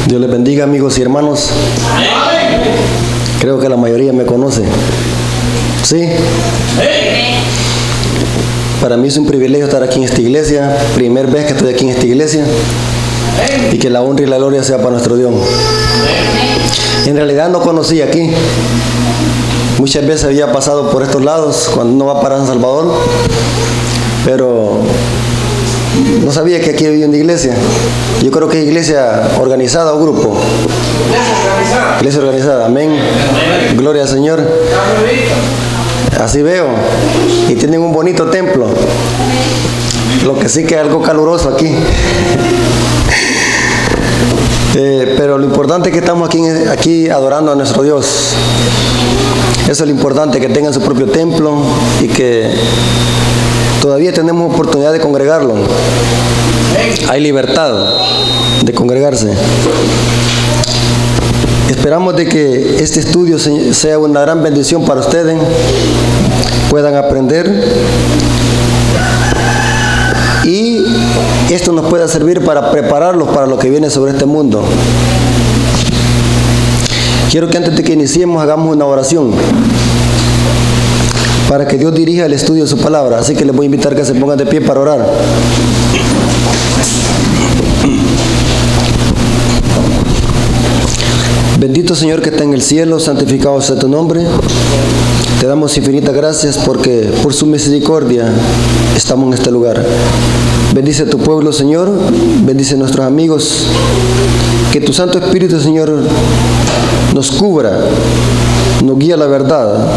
Dios les bendiga, amigos y hermanos. Creo que la mayoría me conoce. ¿Sí? Para mí es un privilegio estar aquí en esta iglesia. Primera vez que estoy aquí en esta iglesia. Y que la honra y la gloria sea para nuestro Dios. En realidad no conocí aquí. Muchas veces había pasado por estos lados cuando uno va para San Salvador. Pero no sabía que aquí había una iglesia. Yo creo que es iglesia organizada o grupo. Iglesia organizada, amén. Gloria al Señor. Así veo. Y tienen un bonito templo. Lo que sí que es algo caluroso aquí. Pero lo importante es que estamos aquí adorando a nuestro Dios. Eso es lo importante, que tengan su propio templo y que todavía tenemos oportunidad de congregarlo. Hay libertad de congregarse. Esperamos de que este estudio sea una gran bendición para ustedes, puedan aprender y esto nos pueda servir para prepararlos para lo que viene sobre este mundo. Quiero que antes de que iniciemos hagamos una oración para que Dios dirija el estudio de su palabra. Así que les voy a invitar que se pongan de pie para orar. Bendito Señor que está en el cielo, santificado sea tu nombre. Te damos infinitas gracias porque por su misericordia estamos en este lugar. Bendice a tu pueblo, Señor. Bendice a nuestros amigos. Que tu Santo Espíritu, Señor, nos cubra, nos guíe a la verdad.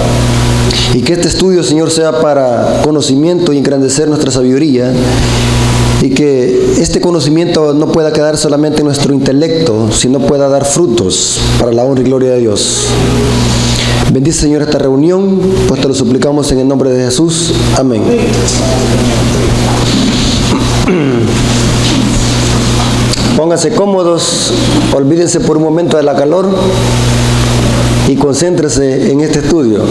Y que este estudio, Señor, sea para conocimiento y engrandecer nuestra sabiduría. Y que este conocimiento no pueda quedar solamente en nuestro intelecto, sino pueda dar frutos para la honra y gloria de Dios. Bendice, Señor, esta reunión, pues te lo suplicamos en el nombre de Jesús. Amén. Pónganse cómodos, olvídense por un momento de la calor y concéntrese en este estudio.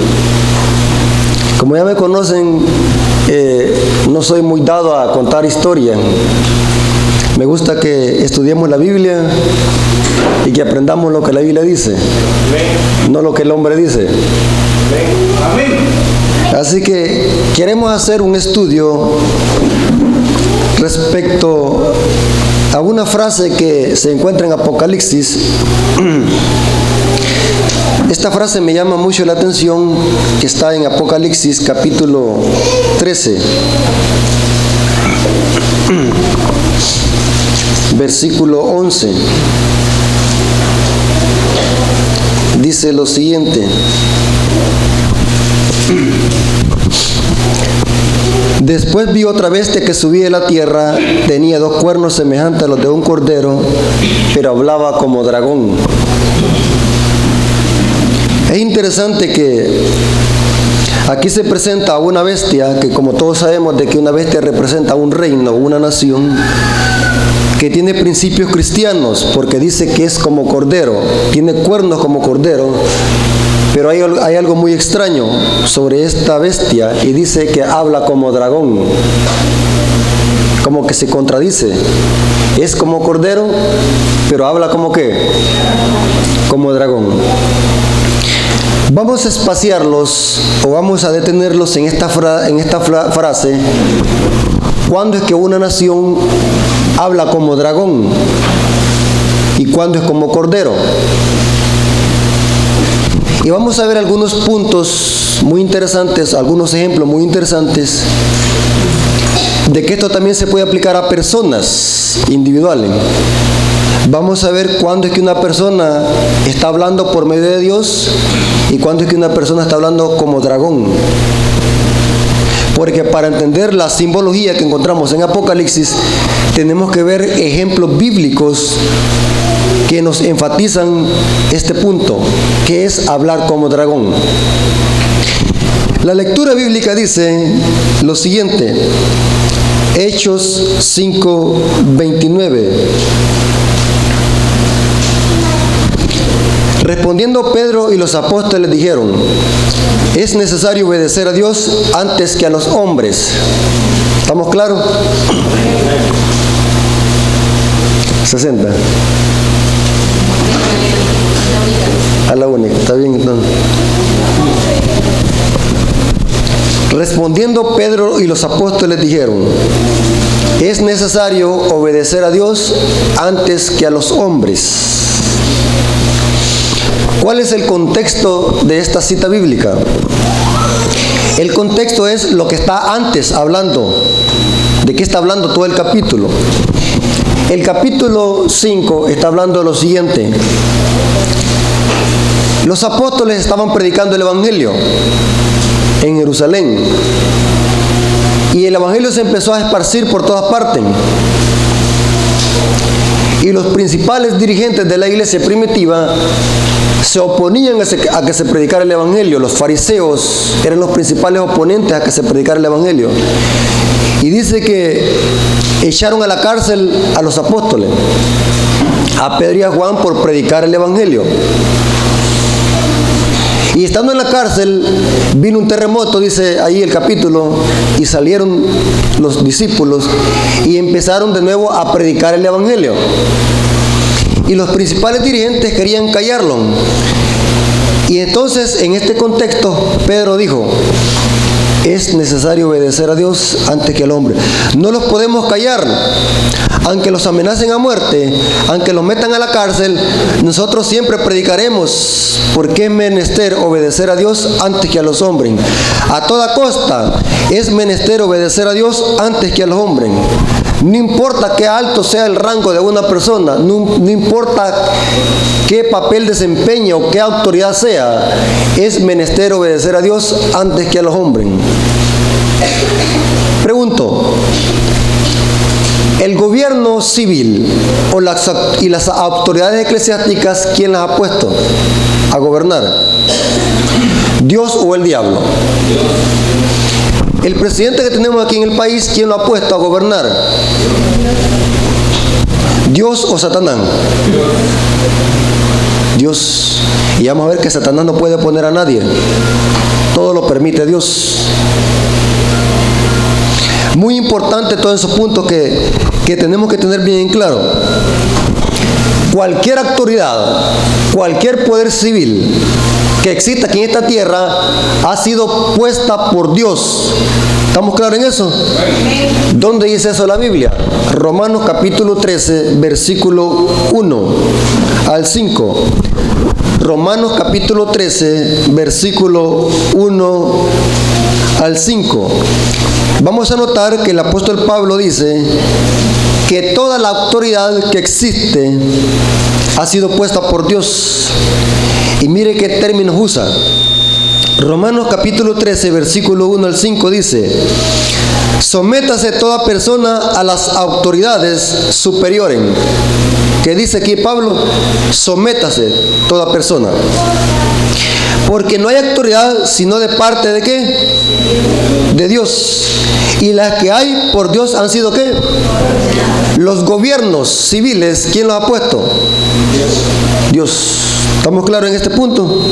Como ya me conocen, no soy muy dado a contar historias. Me gusta que estudiemos la Biblia y que aprendamos lo que la Biblia dice, no lo que el hombre dice. Así que queremos hacer un estudio respecto a una frase que se encuentra en Apocalipsis. Esta frase me llama mucho la atención, que está en Apocalipsis capítulo 13, versículo 11. Dice lo siguiente: después vi otra bestia que subía de la tierra, tenía 2 cuernos semejantes a los de un cordero, pero hablaba como dragón. Es interesante que aquí se presenta a una bestia, que como todos sabemos de que una bestia representa un reino, una nación, que tiene principios cristianos, porque dice que es como cordero, tiene cuernos como cordero, pero hay algo muy extraño sobre esta bestia, y dice que habla como dragón, como que se contradice. Es como cordero, pero habla como ¿qué? Como dragón. Vamos a espaciarlos o vamos a detenerlos en esta frase. ¿Cuándo es que una nación habla como dragón? ¿Y cuándo es como cordero? Y vamos a ver algunos puntos muy interesantes, algunos ejemplos muy interesantes de que esto también se puede aplicar a personas individuales. Vamos a ver cuándo es que una persona está hablando por medio de Dios y cuándo es que una persona está hablando como dragón. Porque para entender la simbología que encontramos en Apocalipsis, tenemos que ver ejemplos bíblicos que nos enfatizan este punto, que es hablar como dragón. La lectura bíblica dice lo siguiente: Hechos 5:29. Respondiendo Pedro y los apóstoles dijeron: es necesario obedecer a Dios antes que a los hombres. ¿Estamos claros? 60. A la única, está bien entonces. Respondiendo Pedro y los apóstoles dijeron: es necesario obedecer a Dios antes que a los hombres. ¿Cuál es el contexto de esta cita bíblica? El contexto es lo que está antes hablando. ¿De qué está hablando todo el capítulo? El capítulo 5 está hablando de lo siguiente. Los apóstoles estaban predicando el Evangelio en Jerusalén. Y el Evangelio se empezó a esparcir por todas partes. Y los principales dirigentes de la iglesia primitiva se oponían a que se predicara el Evangelio. Los fariseos eran los principales oponentes a que se predicara el Evangelio. Y dice que echaron a la cárcel a los apóstoles, a Pedro y a Juan, por predicar el Evangelio. Y estando en la cárcel, vino un terremoto, dice ahí el capítulo, y salieron los discípulos y empezaron de nuevo a predicar el Evangelio. Y los principales dirigentes querían callarlo. Y entonces, en este contexto, Pedro dijo: es necesario obedecer a Dios antes que al hombre. No los podemos callar. Aunque los amenacen a muerte, aunque los metan a la cárcel, nosotros siempre predicaremos, porque es menester obedecer a Dios antes que a los hombres. A toda costa es menester obedecer a Dios antes que a los hombres. No importa qué alto sea el rango de una persona, no importa qué papel desempeñe o qué autoridad sea, es menester obedecer a Dios antes que a los hombres. Pregunto, ¿el gobierno civil y las autoridades eclesiásticas, quién las ha puesto a gobernar? ¿Dios o el diablo? El presidente que tenemos aquí en el país, ¿quién lo ha puesto a gobernar? ¿Dios o Satanás? Dios. Y vamos a ver que Satanás no puede poner a nadie. Todo lo permite Dios. Muy importante todos esos puntos que tenemos que tener bien en claro. Cualquier autoridad, cualquier poder civil que exista aquí en esta tierra ha sido puesta por Dios. ¿Estamos claros en eso? ¿Dónde dice eso la Biblia? Romanos capítulo 13, versículo 1 al 5. Romanos capítulo 13, versículo 1 al 5. Vamos a notar que el apóstol Pablo dice que toda la autoridad que existe ha sido puesta por Dios. Y mire qué términos usa. Romanos capítulo 13, versículo 1 al 5 dice: sométase toda persona a las autoridades superiores. ¿Qué dice aquí Pablo? Sométase toda persona. Porque no hay autoridad sino de parte de ¿qué? De Dios. Y las que hay por Dios han sido ¿qué? Los gobiernos civiles, ¿quién los ha puesto? Dios. ¿Estamos claros en este punto?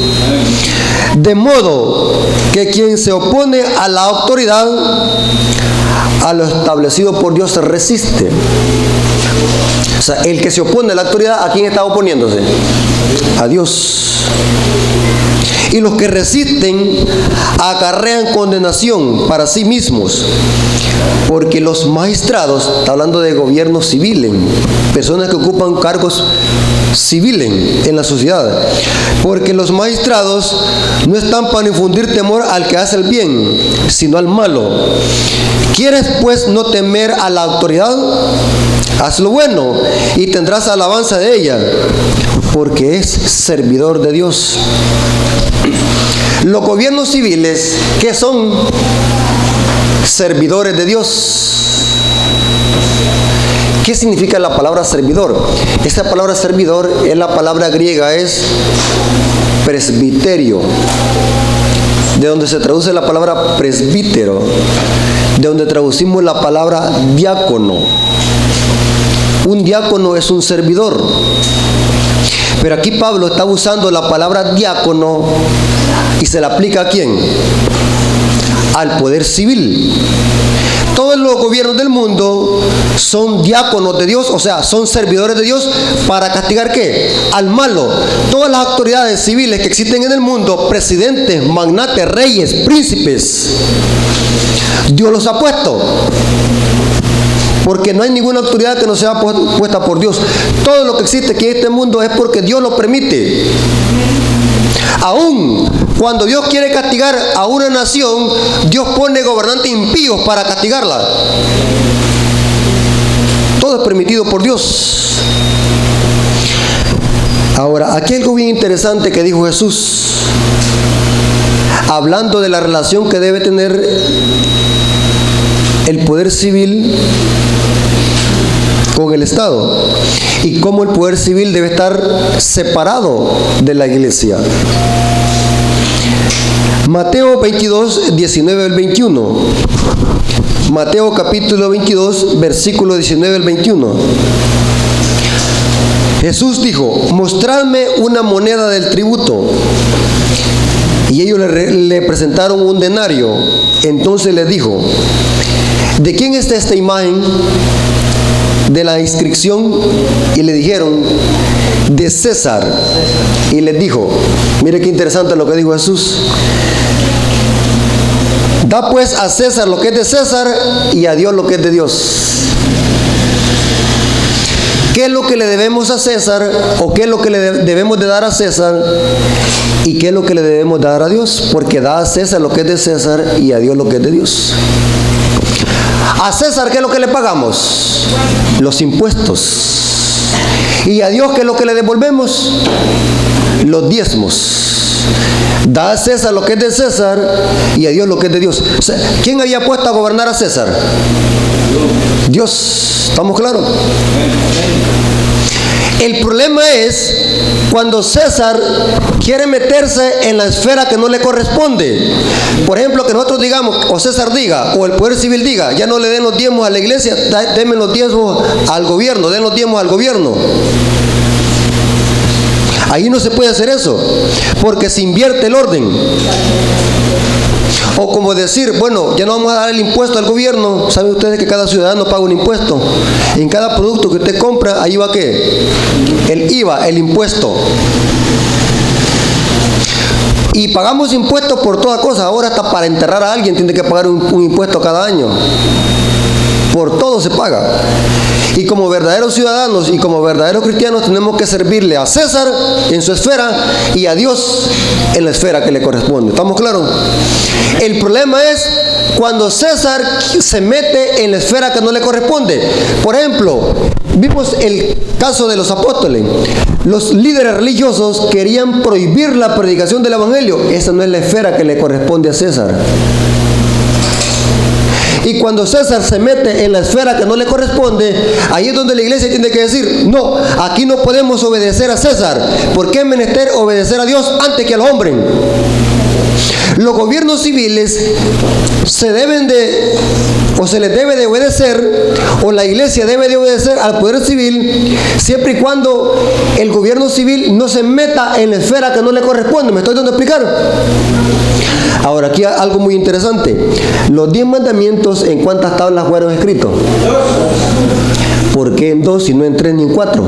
De modo que quien se opone a la autoridad, a lo establecido por Dios, se resiste. O sea, el que se opone a la autoridad, ¿a quién está oponiéndose? A Dios. Y los que resisten acarrean condenación para sí mismos, porque los magistrados, está hablando de gobiernos civiles, personas que ocupan cargos civiles en la sociedad, porque los magistrados no están para infundir temor al que hace el bien, sino al malo. ¿Quieres pues no temer a la autoridad? Haz lo bueno y tendrás alabanza de ella, porque es servidor de Dios. Los gobiernos civiles, ¿qué son? Servidores de Dios. ¿Qué significa la palabra servidor? Esta palabra servidor es la palabra griega, es presbiterio, de donde se traduce la palabra presbítero, de donde traducimos la palabra diácono. Un diácono es un servidor. Pero aquí Pablo está usando la palabra diácono y se la aplica ¿a quién? Al poder civil. Todos los gobiernos del mundo son diáconos de Dios, o sea, son servidores de Dios para castigar ¿qué? Al malo. Todas las autoridades civiles que existen en el mundo, presidentes, magnates, reyes, príncipes, Dios los ha puesto. Porque no hay ninguna autoridad que no sea puesta por Dios. Todo lo que existe aquí en este mundo es porque Dios lo permite. Aún cuando Dios quiere castigar a una nación, Dios pone gobernantes impíos para castigarla. Todo es permitido por Dios. Ahora, aquí hay algo bien interesante que dijo Jesús, hablando de la relación que debe tener el poder civil con el Estado y cómo el poder civil debe estar separado de la iglesia. Mateo 22, 19 al 21. Mateo capítulo 22, versículo 19 al 21. Jesús dijo: mostradme una moneda del tributo. Y ellos le presentaron un denario. Entonces le dijo: ¿de quién está esta imagen de la inscripción? Y le dijeron: de César. Y les dijo, mire qué interesante lo que dijo Jesús: da pues a César lo que es de César y a Dios lo que es de Dios. ¿Qué es lo que le debemos a César, o qué es lo que le debemos de dar a César, y qué es lo que le debemos dar a Dios? Porque da a César lo que es de César y a Dios lo que es de Dios. A César, ¿qué es lo que le pagamos? Los impuestos. ¿Y a Dios qué es lo que le devolvemos? Los diezmos. Da a César lo que es de César y a Dios lo que es de Dios. O sea, ¿quién había puesto a gobernar a César? Dios. ¿Estamos claros? El problema es cuando César quiere meterse en la esfera que no le corresponde. Por ejemplo, que nosotros digamos, o César diga, o el poder civil diga: ya no le den los diezmos a la iglesia, denme los diezmos al gobierno, den los diezmos al gobierno. Ahí no se puede hacer eso, porque se invierte el orden. O como decir, bueno, ya no vamos a dar el impuesto al gobierno. ¿Saben ustedes que cada ciudadano paga un impuesto? En cada producto que usted compra, ahí va ¿qué? El IVA, el impuesto. Y pagamos impuestos por toda cosa. Ahora hasta para enterrar a alguien tiene que pagar un impuesto cada año. Por todo se paga. Y como verdaderos ciudadanos y como verdaderos cristianos tenemos que servirle a César en su esfera y a Dios en la esfera que le corresponde. ¿Estamos claros? El problema es cuando César se mete en la esfera que no le corresponde. Por ejemplo, vimos el caso de los apóstoles. Los líderes religiosos querían prohibir la predicación del evangelio. Esa no es la esfera que le corresponde a César. Y cuando César se mete en la esfera que no le corresponde, ahí es donde la iglesia tiene que decir: no, aquí no podemos obedecer a César. ¿Por qué es menester obedecer a Dios antes que al hombre? Los gobiernos civiles se deben de, o se les debe de obedecer, o la iglesia debe de obedecer al poder civil, siempre y cuando el gobierno civil no se meta en la esfera que no le corresponde. ¿Me estoy dando a explicar? Ahora, aquí algo muy interesante. Los 10 mandamientos, ¿en cuántas tablas fueron escritos? ¿Por qué en 2 y no en 3 ni en 4?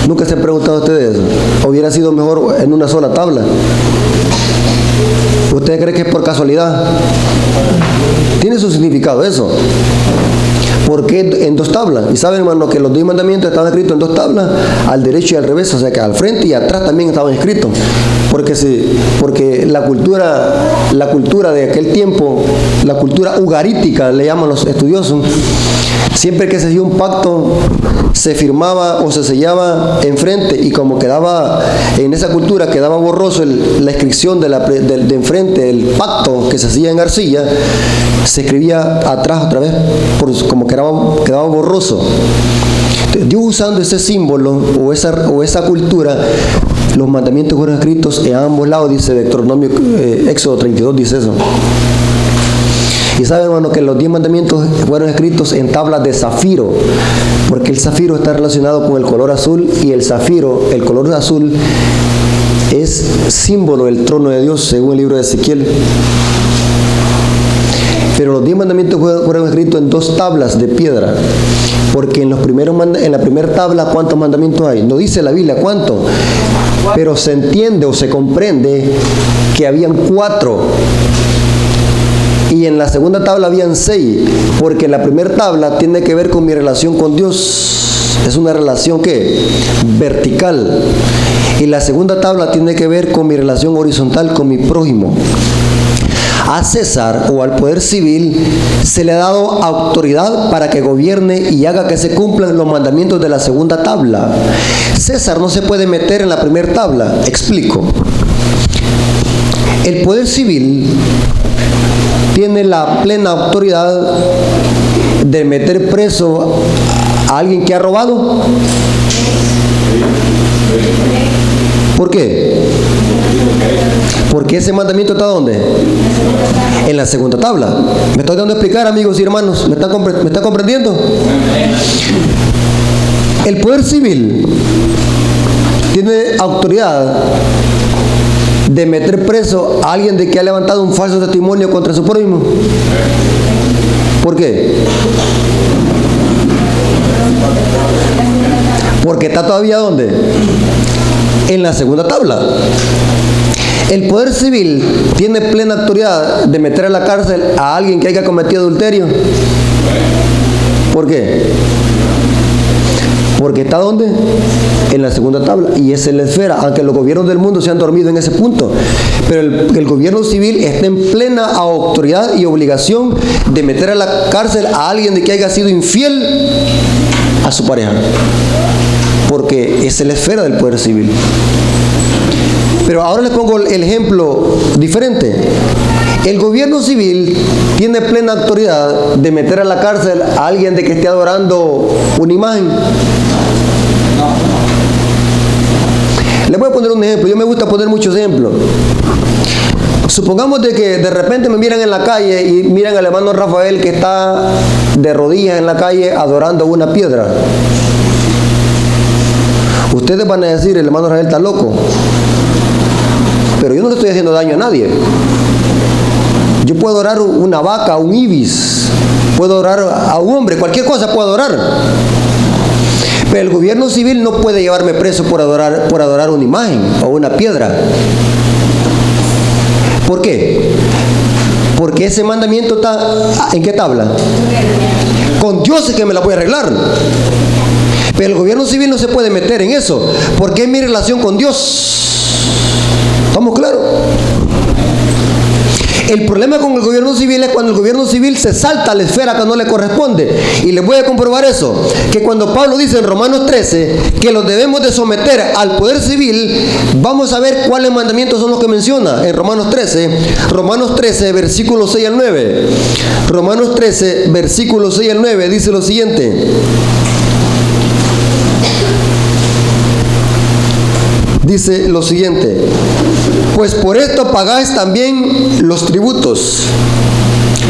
¿Nunca se han preguntado ustedes eso? ¿Hubiera sido mejor en una sola tabla? ¿Usted cree que es por casualidad? Tiene su significado eso. ¿Por qué en 2 tablas? Y saben, hermano, que los 10 mandamientos estaban escritos en 2 tablas, al derecho y al revés, o sea que al frente y atrás también estaban escritos. Porque la cultura de aquel tiempo, la cultura ugarítica, le llaman los estudiosos, siempre que se hacía un pacto, se firmaba o se sellaba enfrente, y como quedaba en esa cultura, quedaba borroso la inscripción de enfrente, el pacto que se hacía en arcilla, se escribía atrás otra vez, como quedaba borroso. Dios, usando ese símbolo o esa cultura, los mandamientos fueron escritos en ambos lados, dice Deuteronomio, Éxodo 32 dice eso. Y saben, hermano, que los 10 mandamientos fueron escritos en tablas de zafiro, porque el zafiro está relacionado con el color azul, y el zafiro, el color azul, es símbolo del trono de Dios, según el libro de Ezequiel. Pero los 10 mandamientos fueron escritos en 2 tablas de piedra. Porque en la primera tabla, ¿cuántos mandamientos hay? No dice la Biblia cuánto, pero se entiende o se comprende que habían 4. Y en la segunda tabla habían 6, porque la primera tabla tiene que ver con mi relación con Dios. Es una relación ¿qué? Vertical. Y la segunda tabla tiene que ver con mi relación horizontal con mi prójimo. A César o al poder civil se le ha dado autoridad para que gobierne y haga que se cumplan los mandamientos de la segunda tabla. César no se puede meter en la primera tabla. Explico. El poder civil tiene la plena autoridad de meter preso a alguien que ha robado. ¿Por qué? Porque ese mandamiento está ¿dónde? En la segunda tabla. ¿Me estoy dando a explicar, amigos y hermanos? ¿Me está comprendiendo? El poder civil tiene autoridad de meter preso a alguien de que ha levantado un falso testimonio contra su prójimo. ¿Por qué? Porque está todavía ¿dónde? En la segunda tabla. El poder civil tiene plena autoridad de meter a la cárcel a alguien que haya cometido adulterio. ¿Por qué? Porque está ¿dónde? En la segunda tabla. Y esa es la esfera, aunque los gobiernos del mundo se han dormido en ese punto. Pero el gobierno civil está en plena autoridad y obligación de meter a la cárcel a alguien de que haya sido infiel a su pareja. Porque esa es la esfera del poder civil. Pero ahora les pongo el ejemplo diferente. El gobierno civil tiene plena autoridad de meter a la cárcel a alguien de que esté adorando una imagen. Les voy a poner un ejemplo. Yo me gusta poner muchos ejemplos. Supongamos de que de repente me miran en la calle y miran al hermano Rafael que está de rodillas en la calle adorando una piedra. Ustedes van a decir, el hermano Rafael está loco. Pero yo no le estoy haciendo daño a nadie. Yo puedo adorar una vaca, un ibis, puedo adorar a un hombre, cualquier cosa puedo adorar. Pero el gobierno civil no puede llevarme preso por adorar una imagen o una piedra. ¿Por qué? Porque ese mandamiento está ¿en qué tabla? Con Dios es que me la voy a arreglar. Pero el gobierno civil no se puede meter en eso, porque es mi relación con Dios. ¿Estamos claros? El problema con el gobierno civil es cuando el gobierno civil se salta a la esfera que no le corresponde. Y les voy a comprobar eso, que cuando Pablo dice en Romanos 13 que los debemos de someter al poder civil, vamos a ver cuáles mandamientos son los que menciona en Romanos 13, versículos 6 al 9. Romanos 13, versículos 6 al 9 dice lo siguiente. Dice lo siguiente: pues por esto pagáis también los tributos.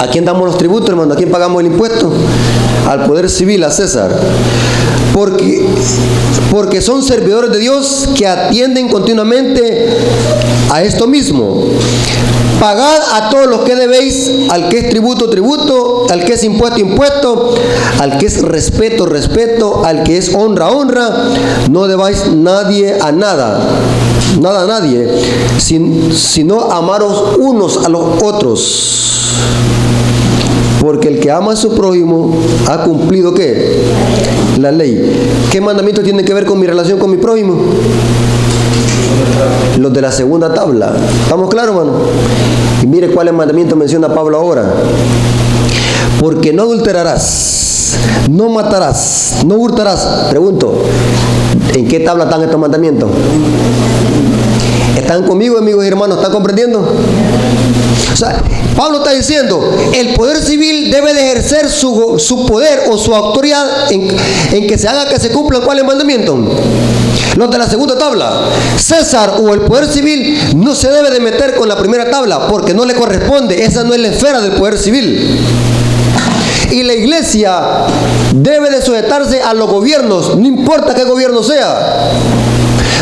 ¿A quién damos los tributos, hermano? ¿A quién pagamos el impuesto? Al poder civil, a César. Porque son servidores de Dios que atienden continuamente a esto mismo. Pagad a todos los que debéis, al que es tributo, tributo, al que es impuesto, impuesto, al que es respeto, respeto, al que es honra, honra. No debáis nadie a nada a nadie, sino amaros unos a los otros. Porque el que ama a su prójimo ha cumplido ¿qué? La ley. ¿Qué mandamiento tiene que ver con mi relación con mi prójimo? Los de la segunda tabla. ¿Estamos claros, hermano? Y mire cuáles mandamientos menciona Pablo ahora. Porque no adulterarás, no matarás, no hurtarás. Pregunto, ¿en qué tabla están estos mandamientos? ¿Están conmigo, amigos y hermanos? ¿Están comprendiendo? O sea, Pablo está diciendo, el poder civil debe de ejercer su poder o su autoridad en que se haga que se cumplan cuáles mandamientos. Los de la segunda tabla. César o el poder civil no se debe de meter con la primera tabla porque no le corresponde. Esa no es la esfera del poder civil. Y la iglesia debe de sujetarse a los gobiernos, no importa qué gobierno sea.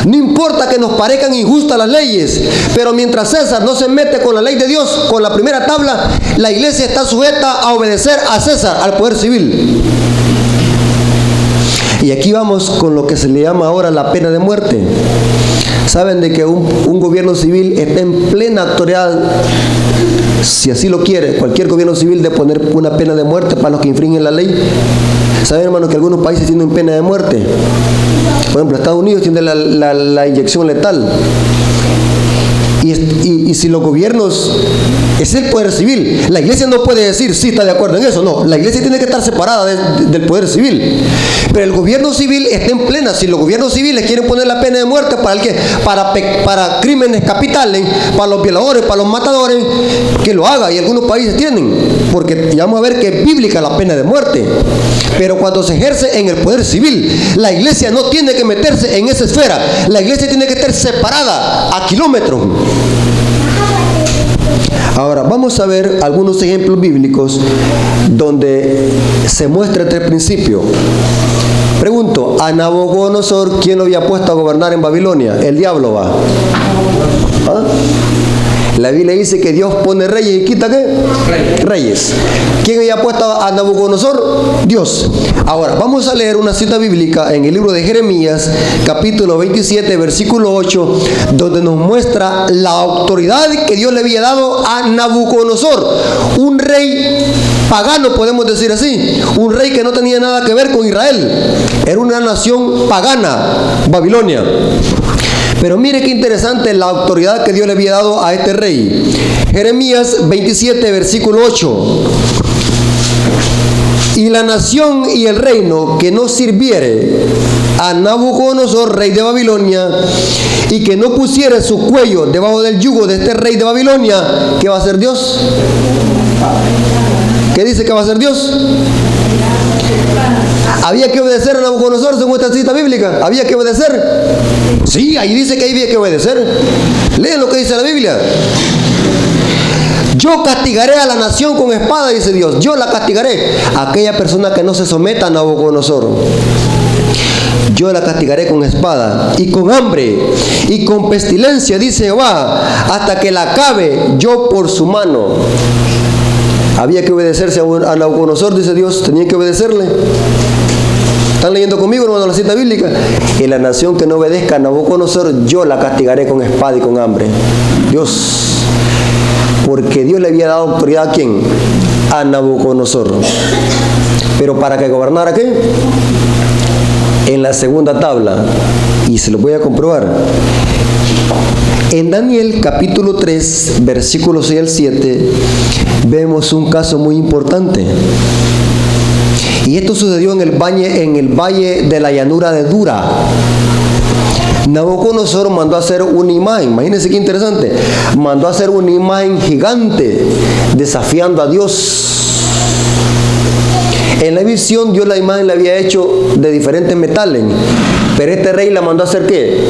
No importa que nos parezcan injustas las leyes, pero mientras César no se mete con la ley de Dios, con la primera tabla, la iglesia está sujeta a obedecer a César, al poder civil. Y aquí vamos con lo que se le llama ahora la pena de muerte. Saben de que un gobierno civil está en plena autoridad, si así lo quiere, cualquier gobierno civil, de poner una pena de muerte para los que infringen la ley. Saben, hermanos, que algunos países tienen pena de muerte. Por ejemplo, Estados Unidos tiene la inyección letal. Y si los gobiernos, es el poder civil, la iglesia no puede decir sí está de acuerdo en eso, no, la iglesia tiene que estar separada del poder civil. Pero el gobierno civil está en plena. Si los gobiernos civiles quieren poner la pena de muerte para crímenes capitales, para los violadores, para los matadores, que lo haga, y algunos países tienen, porque ya vamos a ver que es bíblica la pena de muerte. Pero cuando se ejerce en el poder civil, la iglesia no tiene que meterse en esa esfera, la iglesia tiene que estar separada a kilómetros. Ahora vamos a ver algunos ejemplos bíblicos donde se muestra este principio. Pregunto, a Nabucodonosor, ¿quién lo había puesto a gobernar en Babilonia? El diablo va. ¿Ah? La Biblia dice que Dios pone reyes y quita ¿qué? Reyes. ¿Quién había puesto a Nabucodonosor? Dios. Ahora, vamos a leer una cita bíblica en el libro de Jeremías, capítulo 27, versículo 8, donde nos muestra la autoridad que Dios le había dado a Nabucodonosor, un rey pagano, podemos decir así, un rey que no tenía nada que ver con Israel, era una nación pagana, Babilonia. Pero mire qué interesante la autoridad que Dios le había dado a este rey. Jeremías 27, versículo 8. Y la nación y el reino que no sirviere a Nabucodonosor, rey de Babilonia, y que no pusiere su cuello debajo del yugo de este rey de Babilonia, ¿qué va a hacer Dios? ¿Qué dice que va a hacer Dios? ¿Había que obedecer a Nabucodonosor según esta cita bíblica? ¿Había que obedecer? Sí, ahí dice que había que obedecer. Lean lo que dice la Biblia. Yo castigaré a la nación con espada, dice Dios. Yo la castigaré. Aquella persona que no se someta a Nabucodonosor, yo la castigaré con espada y con hambre y con pestilencia, dice Jehová, hasta que la acabe yo por su mano. Había que obedecerse a Nabucodonosor, dice Dios. Tenían que obedecerle. ¿Están leyendo conmigo, hermano, la cita bíblica? Y la nación que no obedezca a Nabucodonosor, yo la castigaré con espada y con hambre. Dios. Porque Dios le había dado autoridad ¿a quién? A Nabucodonosor. Pero para que gobernara ¿qué? En la segunda tabla. Y se lo voy a comprobar. En Daniel capítulo 3, versículos 6 al 7, vemos un caso muy importante. Y esto sucedió en el valle de la llanura de Dura. Nabucodonosor mandó a hacer una imagen, imagínense qué interesante, mandó a hacer una imagen gigante, desafiando a Dios. En la visión, Dios la imagen la había hecho de diferentes metales, pero este rey la mandó a hacer ¿qué?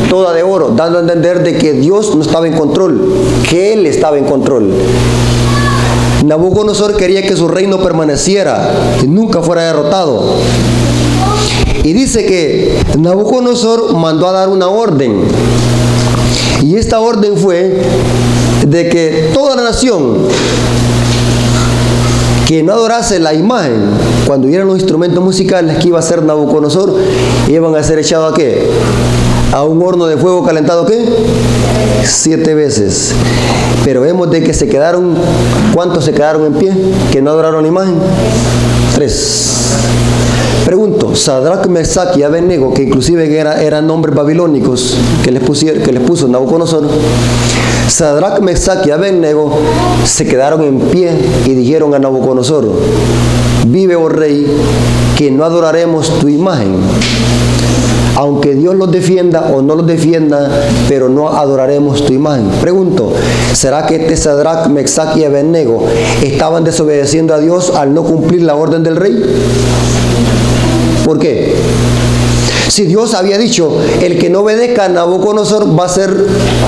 Toda de oro, dando a entender de que Dios no estaba en control, que Él estaba en control. Nabucodonosor quería que su reino permaneciera y nunca fuera derrotado. Y dice que Nabucodonosor mandó a dar una orden. Y esta orden fue de que toda la nación que no adorase la imagen, cuando vieran los instrumentos musicales que iba a hacer Nabucodonosor, iban a ser echados ¿a qué? A un horno de fuego calentado ¿qué? 7 veces. Pero vemos de que se quedaron, ¿cuántos se quedaron en pie? Que no adoraron la imagen. 3. Pregunto, Sadrach, Mesach y Abednego, que inclusive eran nombres babilónicos que les puso Nabucodonosor, Sadrach, Mesach y Abednego se quedaron en pie y dijeron a Nabucodonosor: vive, oh rey, que no adoraremos tu imagen. Aunque Dios los defienda o no los defienda, pero no adoraremos tu imagen. Pregunto, ¿será que este Sadrach, Mesach y Abednego estaban desobedeciendo a Dios al no cumplir la orden del rey? ¿Por qué? Si Dios había dicho, el que no obedezca a Nabucodonosor va a ser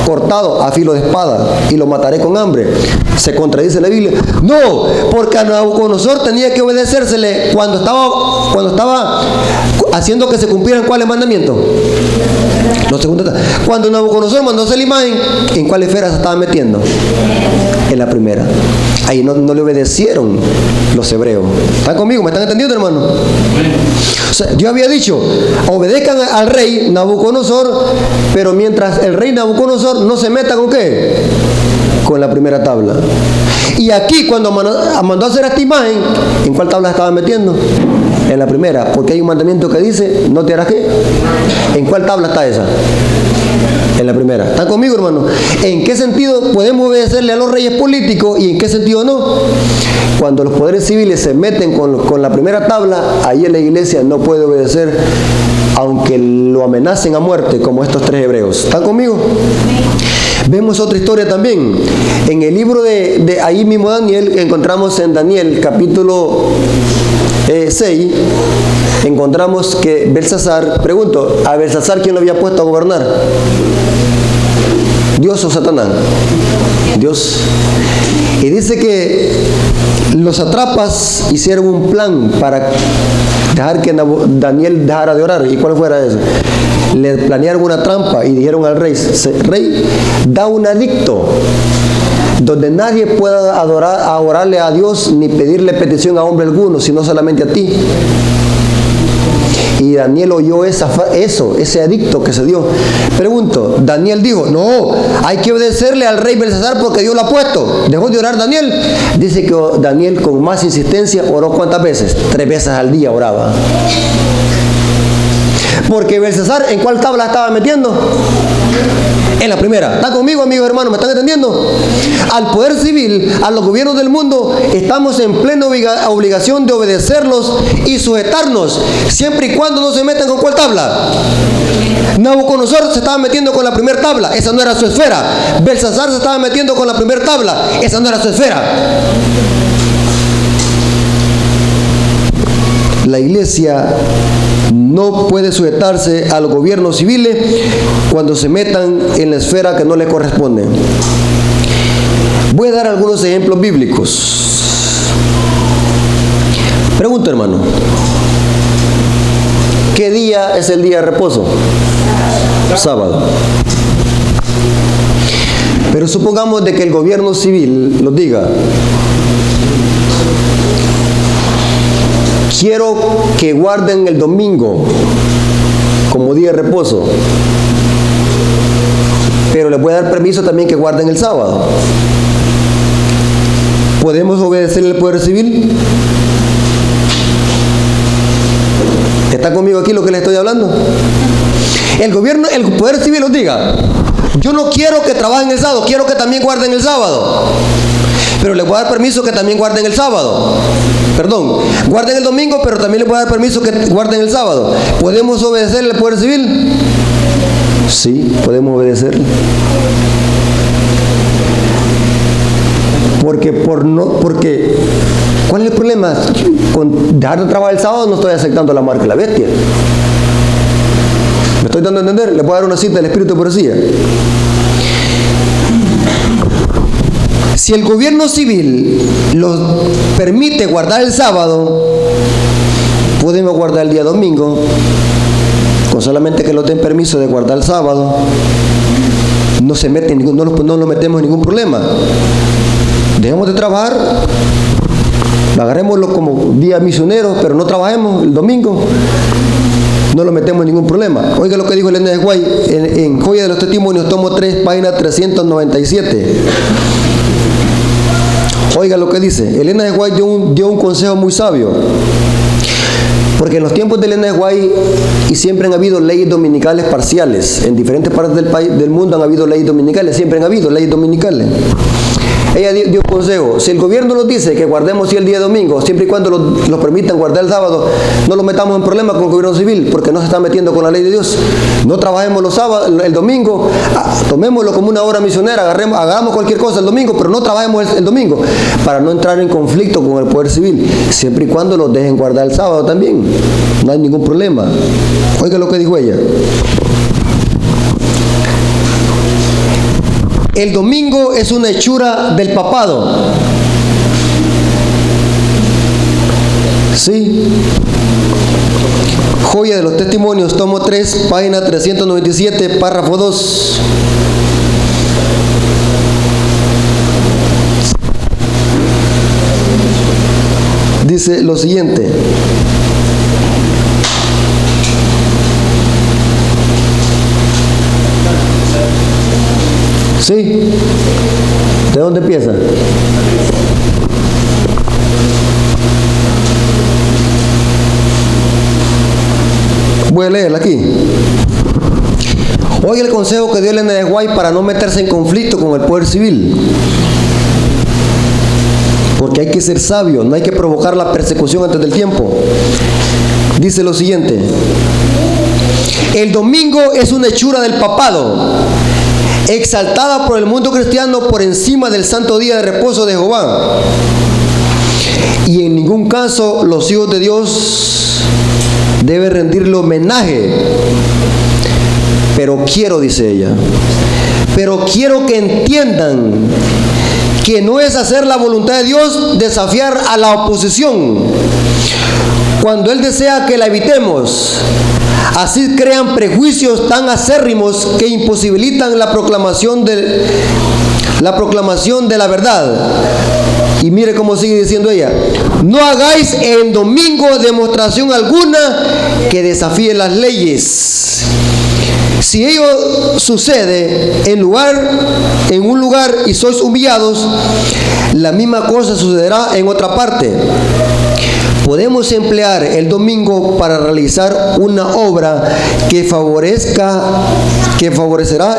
cortado a filo de espada y lo mataré con hambre, ¿se contradice la Biblia? No, porque a Nabucodonosor tenía que obedecérsele cuando estaba haciendo que se cumplieran ¿cuáles mandamientos? Los segundos. Cuando Nabucodonosor mandó hacer la imagen, ¿en cuál esfera se estaba metiendo? En la primera. Ahí no le obedecieron los hebreos. ¿Están conmigo? ¿Me están entendiendo, hermano? O sea, Dios había dicho, obedezcan al rey Nabucodonosor, pero mientras el rey Nabucodonosor no se meta ¿con qué? Con la primera tabla. Y aquí cuando mandó a hacer esta imagen, ¿en cuál tabla estaba metiendo? En la primera, porque hay un mandamiento que dice, no te harás qué. ¿En cuál tabla está esa? En la primera. ¿Están conmigo, hermano? ¿En qué sentido podemos obedecerle a los reyes políticos y en qué sentido no? Cuando los poderes civiles se meten con la primera tabla, ahí en la iglesia no puede obedecer, aunque lo amenacen a muerte, como estos 3 hebreos. ¿Están conmigo? Vemos otra historia también. En el libro de ahí mismo Daniel, encontramos en Daniel capítulo 6, encontramos que Belsasar, pregunto, ¿a Belsasar quién lo había puesto a gobernar? ¿Dios o Satanás? Dios. Y dice que los satrapas hicieron un plan para dejar que Daniel dejara de orar. ¿Y cuál fuera eso? Le planearon una trampa y dijeron al rey, rey, da un edicto donde nadie pueda orarle a Dios ni pedirle petición a hombre alguno, sino solamente a ti. Y Daniel oyó ese edicto que se dio. Pregunto, Daniel dijo, no, hay que obedecerle al rey Belsasar porque Dios lo ha puesto. ¿Dejó de orar Daniel? Dice que Daniel con más insistencia oró ¿cuántas veces? 3 veces al día oraba. Porque Belsasar, ¿en cuál tabla estaba metiendo? En la primera. ¿Están conmigo, amigos hermanos? ¿Me están entendiendo? Al poder civil, a los gobiernos del mundo, estamos en plena obligación de obedecerlos y sujetarnos, siempre y cuando no se metan con ¿cuál tabla? Nabucodonosor se estaba metiendo con la primera tabla, esa no era su esfera. Belsasar se estaba metiendo con la primera tabla, esa no era su esfera. La iglesia no puede sujetarse a los gobiernos civiles cuando se metan en la esfera que no le corresponde. Voy a dar algunos ejemplos bíblicos. Pregunta, hermano, ¿qué día es el día de reposo? Sábado. Pero supongamos de que el gobierno civil lo diga, quiero que guarden el domingo como día de reposo, pero les voy a dar permiso también que guarden el sábado. ¿Podemos obedecerle al poder civil? ¿Está conmigo aquí lo que les estoy hablando? El poder civil os diga, yo no quiero que trabajen el sábado, quiero que también guarden el sábado, pero les voy a dar permiso que también guarden el sábado. Perdón, guarden el domingo, pero también les voy a dar permiso que guarden el sábado. ¿Podemos obedecerle al poder civil? Sí, podemos obedecerle. Porque ¿cuál es el problema? Con dejar de trabajar el sábado no estoy aceptando la marca de la bestia. ¿Me estoy dando a entender? Les voy a dar una cita del Espíritu de Profecía. Si el gobierno civil los permite guardar el sábado, podemos guardar el día domingo, con solamente que nos den permiso de guardar el sábado, no nos metemos en ningún problema. Dejemos de trabajar, agarrémoslo como día misionero, pero no trabajemos el domingo, no lo metemos en ningún problema. Oiga lo que dijo Elena de White en Joya de los Testimonios, tomo 3, página 397. Oiga lo que dice. Elena de White dio un consejo muy sabio. Porque en los tiempos de Elena de White y siempre han habido leyes dominicales parciales. En diferentes partes del mundo han habido leyes dominicales. Siempre han habido leyes dominicales. Ella dio un consejo. Si el gobierno nos dice que guardemos el día domingo, siempre y cuando los permitan guardar el sábado, no lo metamos en problemas con el gobierno civil, porque no se está metiendo con la ley de Dios. No trabajemos los sábados, el domingo, tomémoslo como una hora misionera, hagamos cualquier cosa el domingo, pero no trabajemos el domingo, para no entrar en conflicto con el poder civil, siempre y cuando los dejen guardar el sábado también. No hay ningún problema. Oiga lo que dijo ella. El domingo es una hechura del papado. ¿Sí? Joya de los Testimonios, tomo 3, página 397, párrafo 2. Dice lo siguiente. ¿Sí? ¿De dónde empieza? Voy a leerla aquí. Oiga el consejo que dio Elena de White para no meterse en conflicto con el poder civil. Porque hay que ser sabio, no hay que provocar la persecución antes del tiempo. Dice lo siguiente. El domingo es una hechura del papado, exaltada por el mundo cristiano por encima del santo día de reposo de Jehová. Y en ningún caso los hijos de Dios deben rendirle homenaje. Pero quiero, dice ella, pero quiero que entiendan que no es hacer la voluntad de Dios desafiar a la oposición cuando Él desea que la evitemos. Así crean prejuicios tan acérrimos que imposibilitan la proclamación de la verdad. Y mire cómo sigue diciendo ella: no hagáis en domingo demostración alguna que desafíe las leyes. Si ello sucede en un lugar y sois humillados, la misma cosa sucederá en otra parte. Podemos emplear el domingo para realizar una obra que favorecerá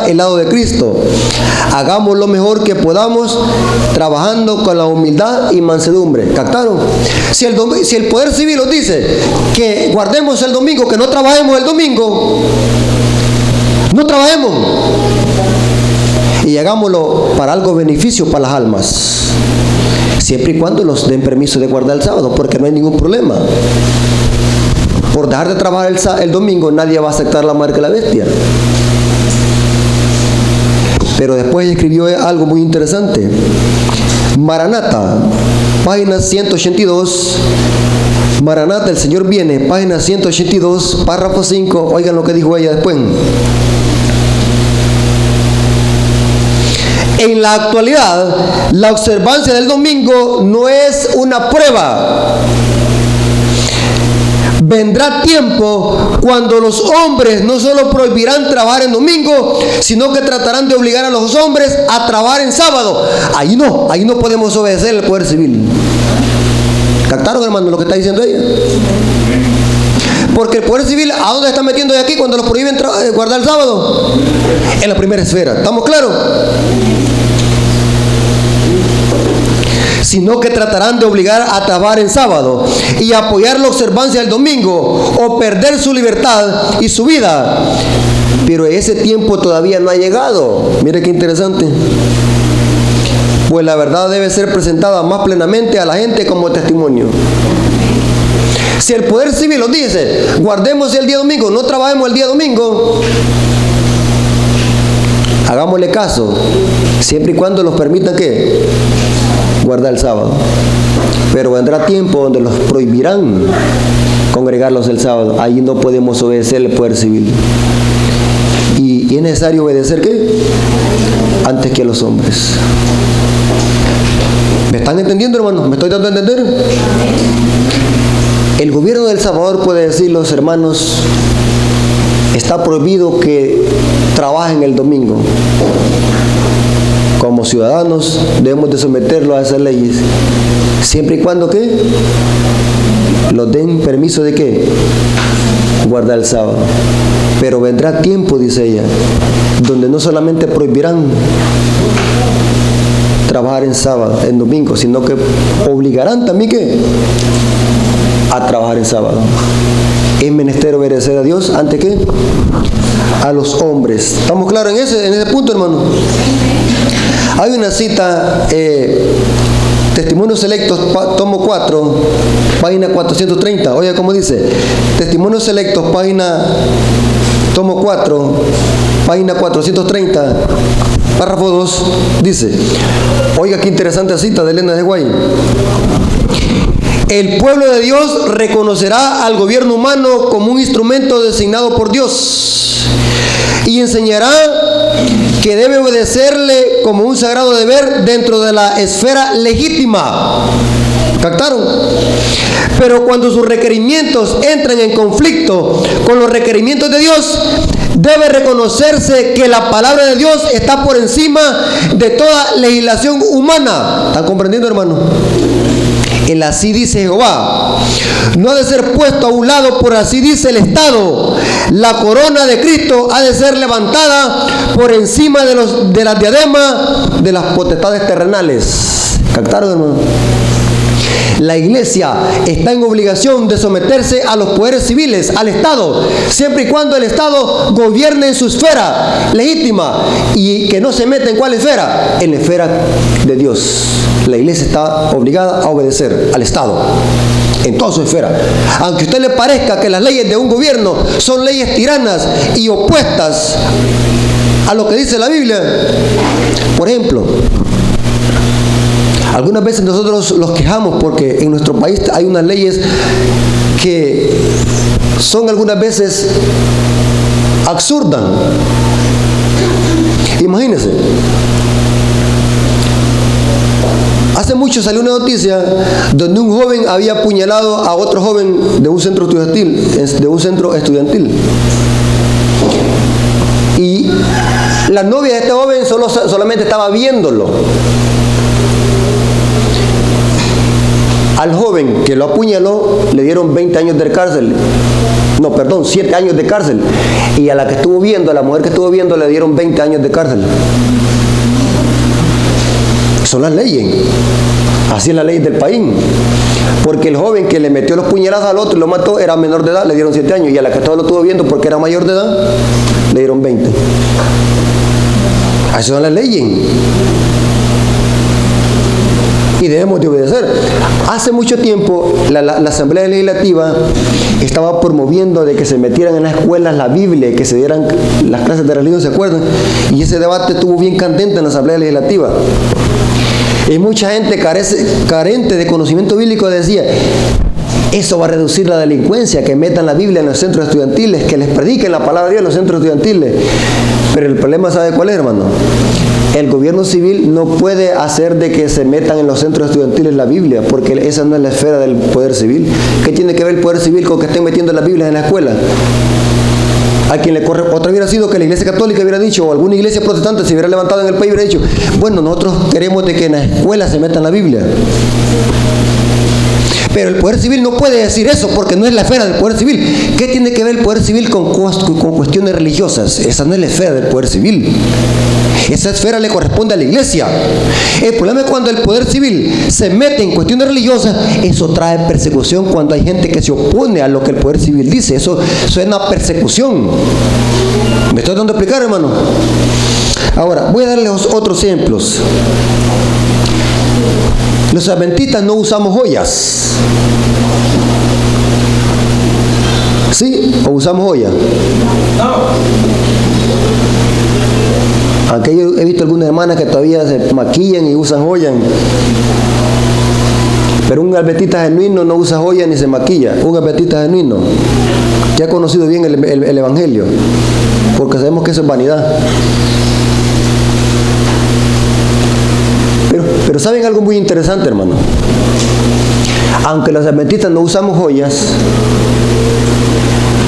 el lado de Cristo. Hagamos lo mejor que podamos, trabajando con la humildad y mansedumbre. ¿Captaron? Si el poder civil nos dice que guardemos el domingo, que no trabajemos el domingo, no trabajemos y hagámoslo para algo beneficio para las almas, siempre y cuando nos den permiso de guardar el sábado, porque no hay ningún problema. Por dejar de trabajar el domingo nadie va a aceptar la marca de la bestia. Pero después escribió algo muy interesante. Maranata, página 182. Maranata, el Señor viene, página 182, párrafo 5. Oigan lo que dijo ella después. En la actualidad, la observancia del domingo no es una prueba. Vendrá tiempo cuando los hombres no solo prohibirán trabajar en domingo, sino que tratarán de obligar a los hombres a trabajar en sábado. Ahí no podemos obedecer el poder civil. ¿Captaron, hermano, lo que está diciendo ella? Porque el poder civil, ¿a dónde está metiendo de aquí cuando los prohíben guardar el sábado? En la primera esfera. ¿Estamos claros? Sino que tratarán de obligar a trabajar en sábado y apoyar la observancia del domingo o perder su libertad y su vida. Pero ese tiempo todavía no ha llegado. Mire qué interesante. Pues la verdad debe ser presentada más plenamente a la gente como testimonio. Si el poder civil nos dice, guardemos el día domingo, no trabajemos el día domingo, hagámosle caso, siempre y cuando nos permitan que guardar el sábado. Pero vendrá tiempo donde los prohibirán congregarlos el sábado. Ahí no podemos obedecer el poder civil. Y es necesario obedecer ¿qué? Antes que a los hombres. ¿Me están entendiendo, hermanos? ¿Me estoy dando a entender? El gobierno de El Salvador puede decir, los hermanos, está prohibido que trabajen el domingo. Como ciudadanos debemos de someterlo a esas leyes, siempre y cuando ¿qué? Los den permiso de ¿qué? Guardar el sábado. Pero vendrá tiempo, dice ella, donde no solamente prohibirán trabajar en sábado, en domingo, sino que obligarán también ¿qué? A trabajar en sábado. Es menester obedecer a Dios antes que a los hombres. ¿Estamos claros en ese punto, hermano? Hay una cita, Testimonios Selectos, tomo 4, página 430. Oiga cómo dice. Testimonios Selectos, tomo 4, página 430, párrafo 2, dice. Oiga qué interesante cita de Elena de White. El pueblo de Dios reconocerá al gobierno humano como un instrumento designado por Dios y enseñará que debe obedecerle como un sagrado deber dentro de la esfera legítima. ¿Captaron? Pero cuando sus requerimientos entran en conflicto con los requerimientos de Dios, debe reconocerse que la palabra de Dios está por encima de toda legislación humana. ¿Están comprendiendo, hermano? El así dice Jehová no ha de ser puesto a un lado por así dice el Estado. La corona de Cristo ha de ser levantada por encima de las diademas de las potestades terrenales. ¿Captaron, hermano? La iglesia está en obligación de someterse a los poderes civiles, al Estado, siempre y cuando el Estado gobierne en su esfera legítima y que no se meta en cuál esfera, en la esfera de Dios. La iglesia está obligada a obedecer al Estado en toda su esfera. Aunque a usted le parezca que las leyes de un gobierno son leyes tiranas y opuestas a lo que dice la Biblia. Por ejemplo, algunas veces nosotros los quejamos porque en nuestro país hay unas leyes que son algunas veces absurdas. Imagínense. Hace mucho salió una noticia donde un joven había apuñalado a otro joven de un centro estudiantil. Y la novia de este joven solamente estaba viéndolo. Al joven que lo apuñaló le dieron 20 años de cárcel. No, perdón, 7 años de cárcel. Y a la que estuvo viendo, a la mujer que estuvo viendo, le dieron 20 años de cárcel. Son las leyes. Así es la ley del país. Porque el joven que le metió los puñalazos al otro y lo mató era menor de edad, le dieron 7 años. Y a la que todo lo estuvo viendo porque era mayor de edad, le dieron 20. Así son las leyes. Y debemos de obedecer. Hace mucho tiempo la Asamblea Legislativa estaba promoviendo de que se metieran en las escuelas la Biblia, que se dieran las clases de religión, ¿se acuerdan? Y ese debate estuvo bien candente en la Asamblea Legislativa. Y mucha gente carente de conocimiento bíblico decía: eso va a reducir la delincuencia, que metan la Biblia en los centros estudiantiles, que les prediquen la palabra de Dios en los centros estudiantiles. Pero el problema, ¿sabe cuál es, hermano? El gobierno civil no puede hacer de que se metan en los centros estudiantiles la Biblia, porque esa no es la esfera del poder civil. ¿Qué tiene que ver el poder civil con que estén metiendo las Biblias en la escuela? A quien le corre, otra hubiera sido que la iglesia católica hubiera dicho, o alguna iglesia protestante se hubiera levantado en el país y hubiera dicho: bueno, nosotros queremos de que en la escuela se metan la Biblia. Pero el poder civil no puede decir eso porque no es la esfera del poder civil. ¿Qué tiene que ver el poder civil con cuestiones religiosas? Esa no es la esfera del poder civil. Esa esfera le corresponde a la iglesia. El problema es cuando el poder civil se mete en cuestiones religiosas. Eso trae persecución cuando hay gente que se opone a lo que el poder civil dice. Eso es una persecución. ¿Me estoy dando a explicar, hermano? Ahora, voy a darles otros ejemplos. Los adventistas no usamos joyas. ¿Sí? ¿O usamos joyas? No. Aunque yo he visto algunas hermanas que todavía se maquillan y usan joyas. Pero un adventista genuino no usa joyas ni se maquilla. Un adventista genuino que ha conocido bien el Evangelio. Porque sabemos que eso es vanidad. Pero ¿saben algo muy interesante, hermano? Aunque los adventistas no usamos joyas,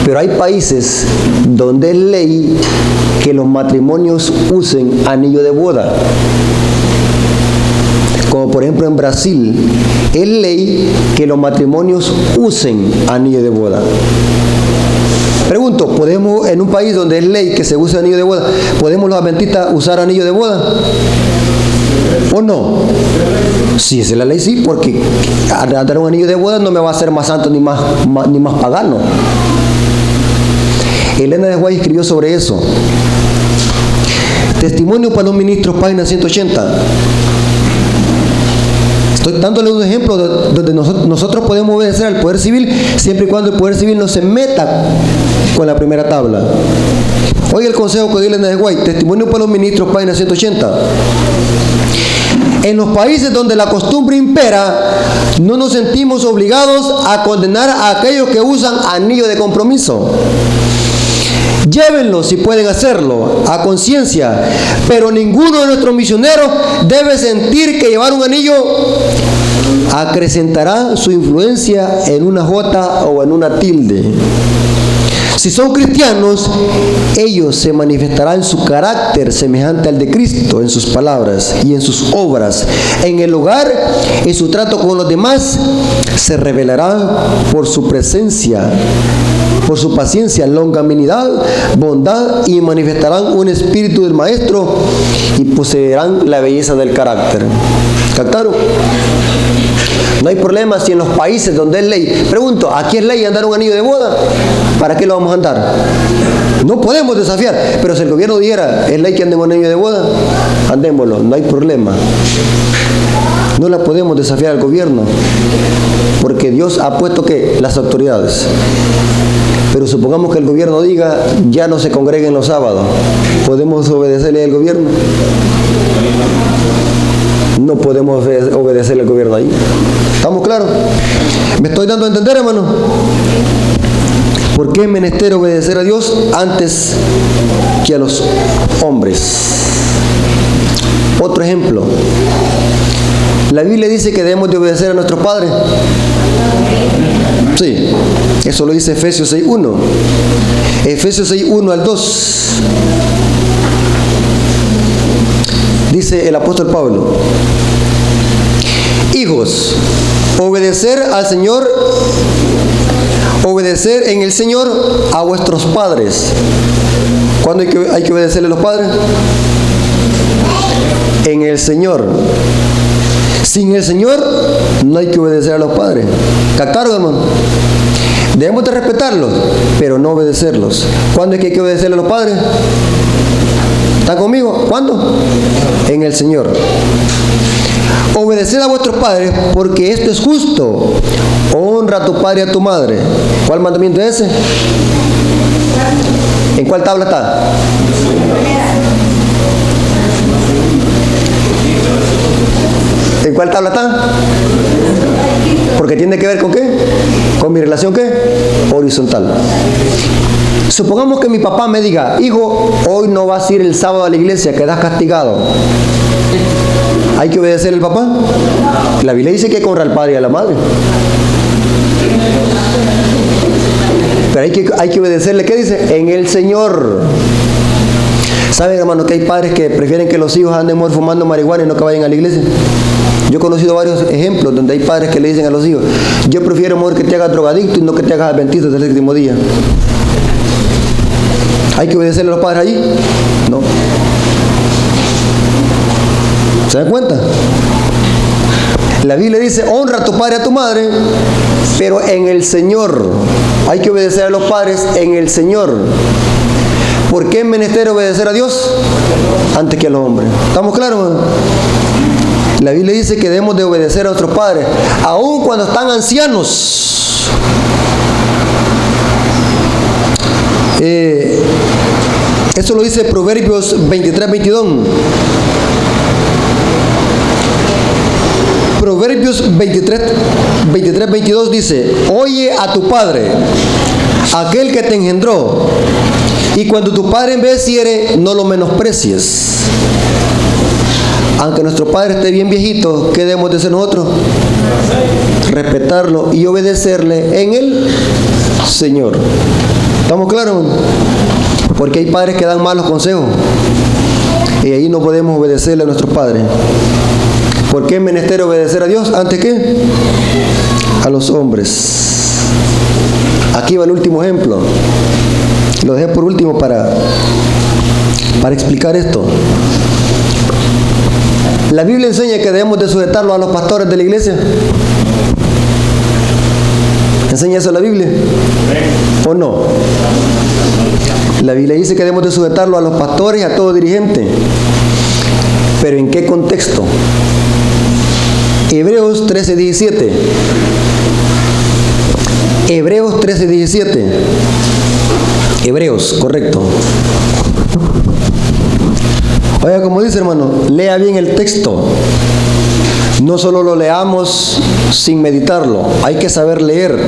pero hay países donde es ley que los matrimonios usen anillo de boda. Como por ejemplo en Brasil, es ley que los matrimonios usen anillo de boda. Pregunto, ¿podemos en un país donde es ley que se use anillo de boda, podemos los adventistas usar anillo de boda? ¿O no? Si esa es la ley, sí, porque andar un anillo de boda no me va a hacer más santo ni más pagano. Elena de White escribió sobre eso. Testimonio para los ministros, página 180. Estoy dándole un ejemplo donde nosotros podemos obedecer al poder civil siempre y cuando el poder civil no se meta con la primera tabla. Oiga el consejo que dio Elena de White, Testimonio para los ministros, página 180. En los países donde la costumbre impera, no nos sentimos obligados a condenar a aquellos que usan anillo de compromiso. Llévenlo si pueden hacerlo, a conciencia, pero ninguno de nuestros misioneros debe sentir que llevar un anillo acrecentará su influencia en una jota o en una tilde. Si son cristianos, ellos se manifestarán su carácter semejante al de Cristo en sus palabras y en sus obras. En el hogar, en su trato con los demás, se revelará por su presencia, por su paciencia, longanimidad, bondad, y manifestarán un espíritu del Maestro y poseerán la belleza del carácter. ¿Captaron? No hay problema si en los países donde es ley. Pregunto, ¿aquí es ley andar un anillo de boda? ¿Para qué lo vamos a andar? No podemos desafiar. Pero si el gobierno dijera, es ley que anden un anillo de boda, andémoslo, no hay problema. No la podemos desafiar al gobierno, porque Dios ha puesto que las autoridades. Pero supongamos que el gobierno diga, ya no se congreguen los sábados. ¿Podemos obedecerle al gobierno? No podemos obedecerle al gobierno ahí. ¿Estamos claros? ¿Me estoy dando a entender, hermano? ¿Por qué es menester obedecer a Dios antes que a los hombres? Otro ejemplo. La Biblia dice que debemos de obedecer a nuestros padres. Sí, eso lo dice Efesios 6:1. Efesios 6:1 al 2. Dice el apóstol Pablo: hijos, obedecer al Señor, obedecer en el Señor a vuestros padres. ¿Cuándo hay que obedecerle a los padres? En el Señor. Sin el Señor no hay que obedecer a los padres. ¿Captaron, hermano? Debemos de respetarlos, pero no obedecerlos. ¿Cuándo es que hay que obedecerle a los padres? ¿Están conmigo? ¿Cuándo? En el Señor. Obedeced a vuestros padres, porque esto es justo. Honra a tu padre y a tu madre. ¿Cuál mandamiento es ese? ¿En cuál tabla está? ¿En cuál tabla está? Porque tiene que ver con ¿qué? Con mi relación ¿qué? Horizontal. Supongamos que mi papá me diga, hijo, hoy no vas a ir el sábado a la iglesia, quedas castigado. ¿Hay que obedecer al papá? La Biblia dice que hay que honrar al padre y a la madre. Pero hay que obedecerle, ¿qué dice? En el Señor. ¿Saben, hermano, que hay padres que prefieren que los hijos anden fumando marihuana y no que vayan a la iglesia? Yo he conocido varios ejemplos donde hay padres que le dicen a los hijos, yo prefiero, amor, que te hagas drogadicto y no que te hagas adventista del séptimo día. ¿Hay que obedecerle a los padres allí? No. ¿Se dan cuenta? La Biblia dice, honra a tu padre y a tu madre, pero en el Señor. Hay que obedecer a los padres en el Señor. ¿Por qué es menester obedecer a Dios antes que a los hombres? ¿Estamos claros, hermano? La Biblia dice que debemos de obedecer a nuestros padres, aun cuando están ancianos. Eso lo dice Proverbios 23:22. Proverbios 23:22 dice, oye a tu padre, aquel que te engendró, y cuando tu padre envejeciere, no lo menosprecies. Aunque nuestro padre esté bien viejito, ¿qué debemos de hacer nosotros? Respetarlo y obedecerle en el Señor. ¿Estamos claros? Porque hay padres que dan malos consejos y ahí no podemos obedecerle a nuestros padres. ¿Por qué es menester obedecer a Dios antes que a los hombres? Aquí va el último ejemplo. Lo dejé por último para explicar esto. La Biblia enseña que debemos de sujetarlo a los pastores de la iglesia. ¿Enseña eso la Biblia? ¿O no? La Biblia dice que debemos de sujetarlo a los pastores y a todo dirigente. ¿Pero en qué contexto? Hebreos 13:17. Hebreos 13:17. Hebreos, correcto. Oiga, como dice, hermano, lea bien el texto. No solo lo leamos sin meditarlo, hay que saber leer.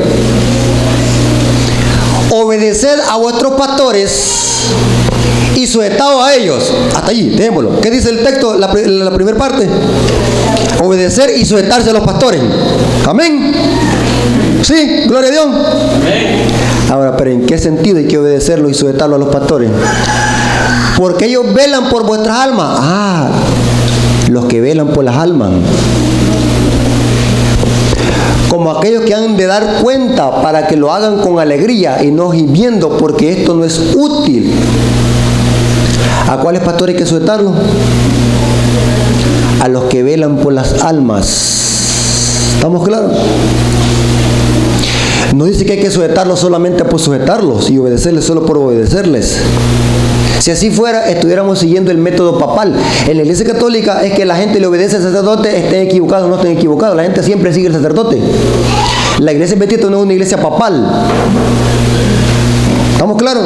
Obedeced a vuestros pastores y sujetaos a ellos. Hasta allí, dejémoslo. ¿Qué dice el texto, la primera parte? Obedecer y sujetarse a los pastores. Amén. Sí, gloria a Dios. Amén. Ahora, pero ¿en qué sentido hay que obedecerlo y sujetarlo a los pastores? Porque ellos velan por vuestras almas. Los que velan por las almas. Como aquellos que han de dar cuenta para que lo hagan con alegría y no gimiendo, porque esto no es útil. ¿A cuáles pastores hay que sujetarlo? A los que velan por las almas. ¿Estamos claros? No dice que hay que sujetarlos solamente por sujetarlos y obedecerles solo por obedecerles. Si así fuera, estuviéramos siguiendo el método papal. En la Iglesia Católica es que la gente le obedece al sacerdote, estén equivocados o no estén equivocados. La gente siempre sigue al sacerdote. La Iglesia Adventista no es una iglesia papal. ¿Estamos claros?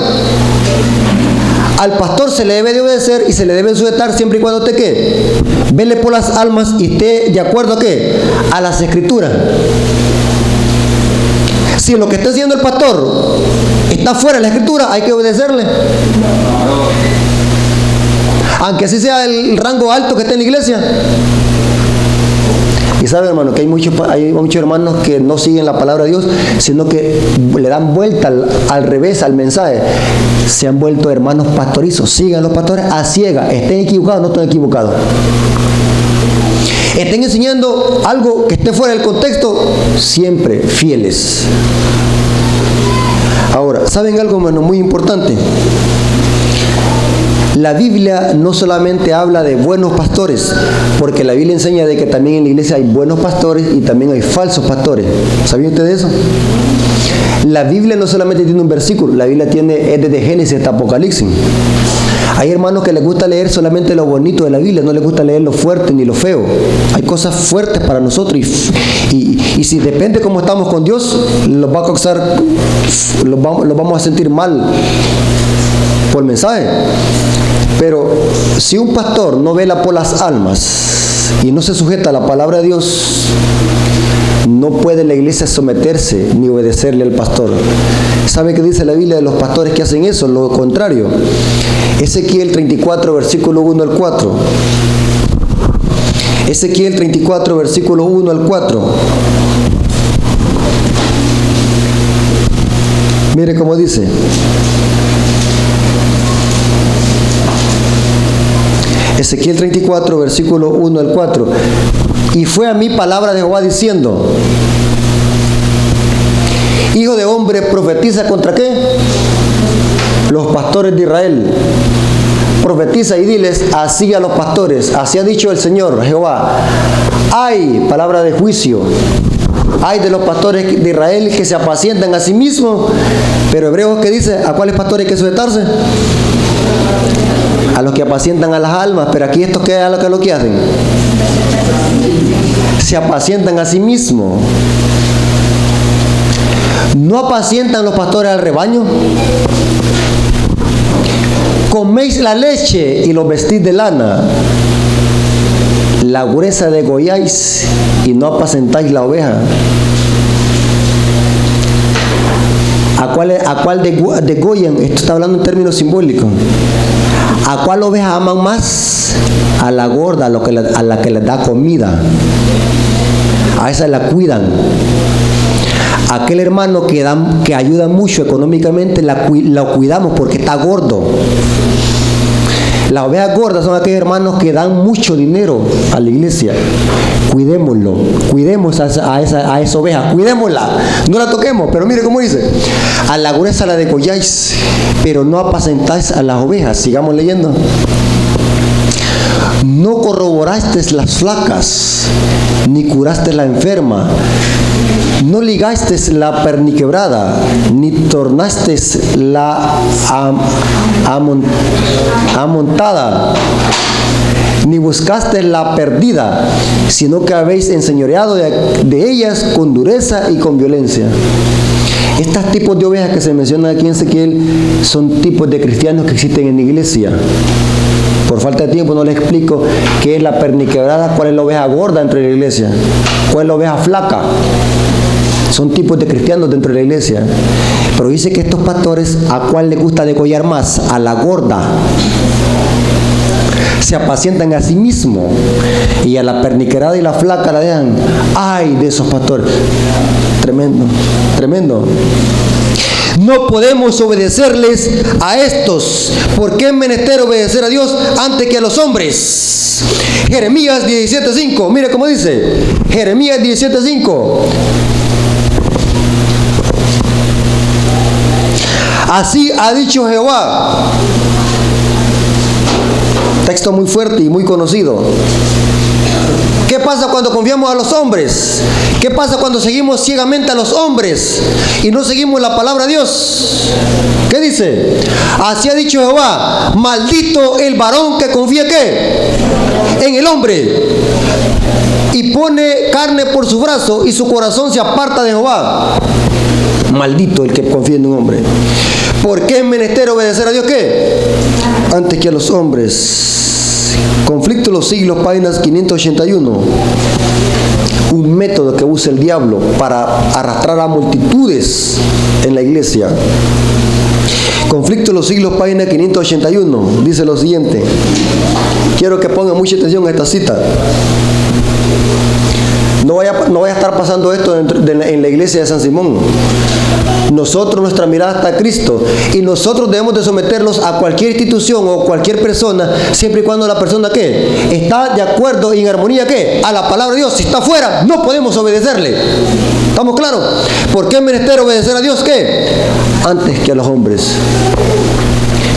Al pastor se le debe de obedecer y se le debe sujetar siempre y cuando usted ¿qué? Vele por las almas y esté de acuerdo a ¿qué? A las Escrituras. Si lo que está haciendo el pastor está fuera de la Escritura, hay que obedecerle. Aunque así sea el rango alto que esté en la iglesia. Y sabe, hermano, que hay muchos hermanos que no siguen la palabra de Dios, sino que le dan vuelta al revés al mensaje. Se han vuelto hermanos pastorizos. Sigan los pastores a ciegas. Estén equivocados o no estén equivocados. Estén enseñando algo que esté fuera del contexto, siempre fieles. Ahora, ¿saben algo, hermano, muy importante? La Biblia no solamente habla de buenos pastores, porque la Biblia enseña de que también en la iglesia hay buenos pastores y también hay falsos pastores. ¿Sabía usted de eso? La Biblia no solamente tiene un versículo, la Biblia es desde Génesis hasta Apocalipsis. Hay hermanos que les gusta leer solamente lo bonito de la Biblia, no les gusta leer lo fuerte ni lo feo. Hay cosas fuertes para nosotros y si depende cómo estamos con Dios, los va a causar, los vamos a sentir mal por el mensaje. Pero si un pastor no vela por las almas y no se sujeta a la palabra de Dios, no puede la iglesia someterse ni obedecerle al pastor. ¿Sabe qué dice la Biblia de los pastores que hacen eso? Lo contrario. Ezequiel 34, versículo 1 al 4. Ezequiel 34, versículo 1 al 4. Mire cómo dice. Ezequiel 34, versículo 1 al 4. Y fue a mí palabra de Jehová diciendo: Hijo de hombre, profetiza contra ¿qué? Los pastores de Israel. Profetiza y diles así a los pastores: así ha dicho el Señor Jehová. Hay, palabra de juicio, hay de los pastores de Israel que se apacientan a sí mismos. Pero Hebreos, ¿qué dice? ¿A cuáles pastores hay que sujetarse? A los que apacientan a las almas. Pero aquí estos, ¿qué es lo que hacen? Se apacientan a sí mismos. ¿No apacientan los pastores al rebaño? Coméis la leche y los vestís de lana. La gruesa degolláis y no apacentáis la oveja. ¿A cuál degollan? Esto está hablando en términos simbólicos. ¿A cuál oveja aman más? A la gorda, a la que les da comida. A esa la cuidan. Aquel hermano que ayuda mucho económicamente, lo cuidamos porque está gordo. Las ovejas gordas son aquellos hermanos que dan mucho dinero a la iglesia. Cuidémoslo, cuidemos a esa oveja, cuidémosla, no la toquemos. Pero mire cómo dice: a la gruesa la degolláis, pero no apacentáis a las ovejas. Sigamos leyendo. No corroborasteis las flacas, ni curasteis la enferma, no ligasteis la perniquebrada, ni tornasteis la amontada, ni buscasteis la perdida, sino que habéis enseñoreado de ellas con dureza y con violencia. Estos tipos de ovejas que se mencionan aquí en Ezequiel son tipos de cristianos que existen en la iglesia. Por falta de tiempo no les explico qué es la perniquebrada, cuál es la oveja gorda dentro de la iglesia, cuál es la oveja flaca. Son tipos de cristianos dentro de la iglesia. Pero dice que estos pastores, ¿a cuál les gusta degollar más? A la gorda. Se apacientan a sí mismos y a la perniquerada y la flaca la dejan. ¡Ay de esos pastores! Tremendo, tremendo. No podemos obedecerles a estos, porque es menester obedecer a Dios antes que a los hombres. Jeremías 17:5, mire cómo dice. Jeremías 17:5. Así ha dicho Jehová. Texto muy fuerte y muy conocido. ¿Qué pasa cuando confiamos a los hombres? ¿Qué pasa cuando seguimos ciegamente a los hombres y no seguimos la palabra de Dios? ¿Qué dice? Así ha dicho Jehová, maldito el varón que confía ¿qué? En el hombre y pone carne por su brazo y su corazón se aparta de Jehová. Maldito el que confía en un hombre. ¿Por qué es menester obedecer a Dios qué? Antes que a los hombres. Conflicto de los siglos, páginas 581. Un método que usa el diablo para arrastrar a multitudes en la iglesia. Conflicto de los siglos, página 581. Dice lo siguiente. Quiero que pongan mucha atención a esta cita. No vaya a estar pasando esto en la iglesia de San Simón. Nosotros, nuestra mirada está a Cristo y nosotros debemos de someternos a cualquier institución o cualquier persona, siempre y cuando la persona ¿qué? Está de acuerdo y en armonía ¿qué? A la palabra de Dios. Si está fuera, no podemos obedecerle. ¿Estamos claros? ¿Por qué es menester obedecer a Dios qué? Antes que a los hombres.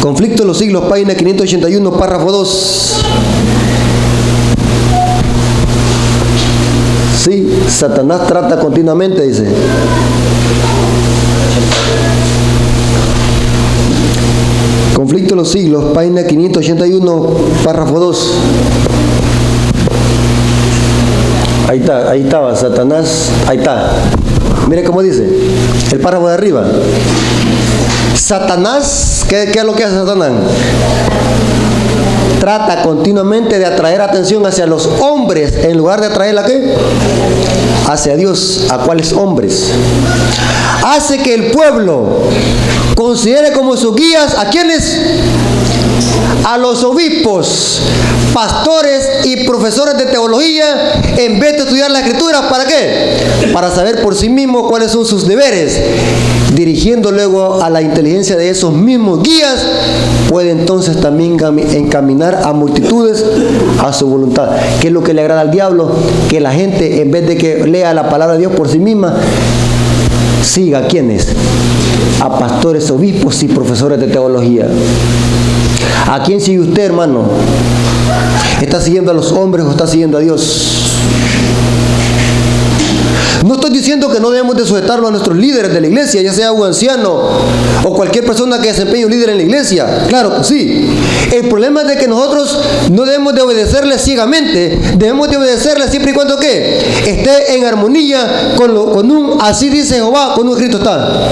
Conflicto de los siglos, página 581, párrafo 2. Sí, Satanás trata continuamente, dice. Conflicto de los siglos, página 581, párrafo 2. Ahí estaba, Satanás, ahí está. Mire cómo dice, el párrafo de arriba. Satanás, ¿qué es lo que hace Satanás? Trata continuamente de atraer atención hacia los hombres en lugar de atraerla ¿qué? Hacia Dios. ¿A cuáles hombres? Hace que el pueblo considere como sus guías ¿a quiénes? A los obispos, pastores y profesores de teología en vez de estudiar la escritura. ¿Para qué? Para saber por sí mismos cuáles son sus deberes. Dirigiendo luego a la inteligencia de esos mismos guías, puede entonces también encaminar a multitudes a su voluntad. ¿Qué es lo que le agrada al diablo? Que la gente, en vez de que lea la palabra de Dios por sí misma, siga ¿a quiénes? A pastores, obispos y profesores de teología. ¿A quién sigue usted, hermano? ¿Está siguiendo a los hombres o está siguiendo a Dios? No estoy diciendo que no debemos de sujetarlo a nuestros líderes de la iglesia, ya sea un anciano o cualquier persona que desempeñe un líder en la iglesia. Claro que sí. El problema es de que nosotros no debemos de obedecerle ciegamente. Debemos de obedecerle siempre y cuando ¿qué? Esté en armonía con un, así dice Jehová, con un escrito está.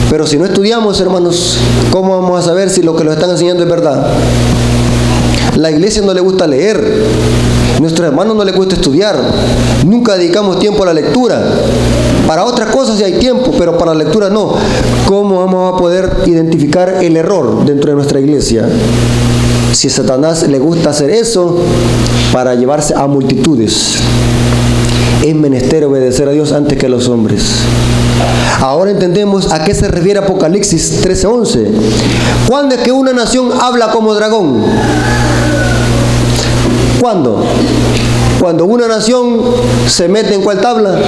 Pero si no estudiamos, hermanos, ¿cómo vamos a saber si lo que nos están enseñando es verdad? La iglesia no le gusta leer. Nuestros hermanos no les gusta estudiar. Nunca dedicamos tiempo a la lectura. Para otras cosas sí hay tiempo, pero para la lectura no. ¿Cómo vamos a poder identificar el error dentro de nuestra iglesia? Si a Satanás le gusta hacer eso para llevarse a multitudes. Es menester obedecer a Dios antes que a los hombres. Ahora entendemos a qué se refiere Apocalipsis 13:11. ¿Cuándo es que una nación habla como dragón? ¿Cuándo? Cuando una nación se mete en ¿cuál tabla?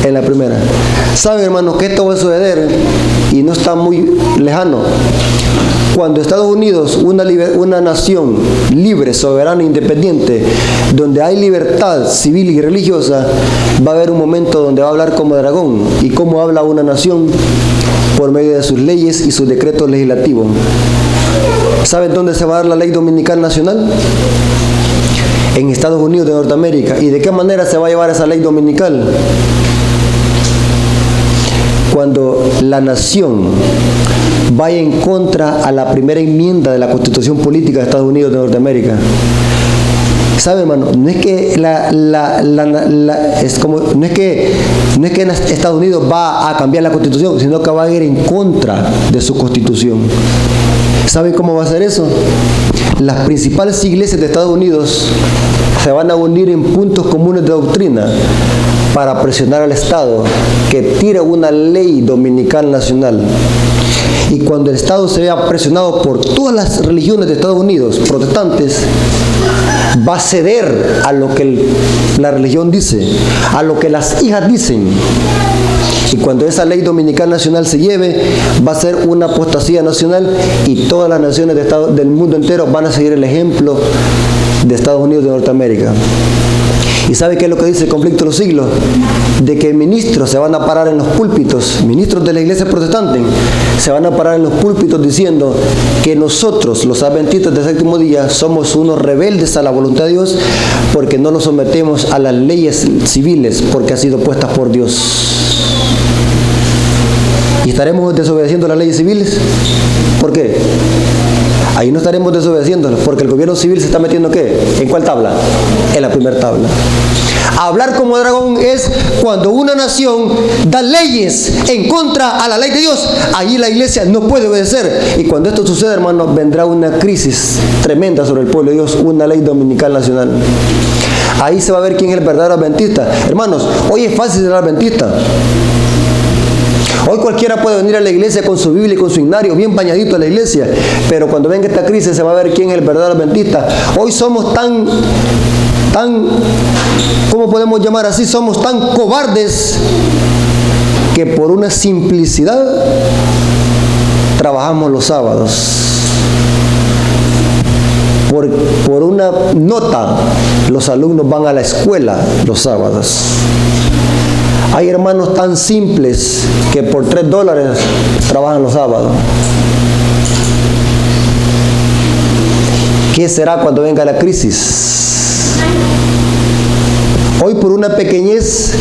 En la primera. ¿Saben, hermanos, que esto va a suceder? Y no está muy lejano. Cuando Estados Unidos, una nación libre, soberana, independiente, donde hay libertad civil y religiosa, va a haber un momento donde va a hablar como dragón. ¿Y cómo habla una nación? Por medio de sus leyes y sus decretos legislativos. ¿Saben dónde se va a dar la ley dominical nacional? En Estados Unidos de Norteamérica. ¿Y de qué manera se va a llevar esa ley dominical? cuando la nación vaya en contra a la primera enmienda de la Constitución Política de Estados Unidos de Norteamérica. ¿Sabe, hermano? No es que no es que Estados Unidos va a cambiar la Constitución, sino que va a ir en contra de su Constitución. ¿Saben cómo va a ser eso? Las principales iglesias de Estados Unidos se van a unir en puntos comunes de doctrina para presionar al Estado que tire una ley dominical nacional. Y cuando el Estado se vea presionado por todas las religiones de Estados Unidos, protestantes, va a ceder a lo que la religión dice, a lo que las hijas dicen. Y cuando esa ley dominical nacional se lleve, va a ser una apostasía nacional y todas las naciones del mundo entero van a seguir el ejemplo de Estados Unidos de Norteamérica. ¿Y sabe qué es lo que dice el conflicto de los siglos? De que ministros se van a parar en los púlpitos, ministros de la iglesia protestante, se van a parar en los púlpitos diciendo que nosotros, los adventistas del séptimo día, somos unos rebeldes a la voluntad de Dios porque no nos sometemos a las leyes civiles porque han sido puestas por Dios. ¿Y estaremos desobedeciendo las leyes civiles? ¿Por qué? Ahí no estaremos desobedeciéndolas, porque el gobierno civil se está metiendo ¿qué? ¿En cuál tabla? En la primera tabla. Hablar como dragón es cuando una nación da leyes en contra a la ley de Dios. Allí la iglesia no puede obedecer. Y cuando esto sucede, hermanos, vendrá una crisis tremenda sobre el pueblo de Dios, una ley dominical nacional. Ahí se va a ver quién es el verdadero adventista. Hermanos, hoy es fácil ser adventista. Hoy cualquiera puede venir a la iglesia con su Biblia y con su himnario bien bañadito a la iglesia, pero cuando venga esta crisis se va a ver quién es el verdadero adventista. Hoy somos tan, ¿cómo podemos llamar así? Somos tan cobardes que por una simplicidad trabajamos los sábados. Por una nota, los alumnos van a la escuela los sábados. Hay hermanos tan simples que por $3 trabajan los sábados. ¿Qué será cuando venga la crisis? Hoy por una pequeñez,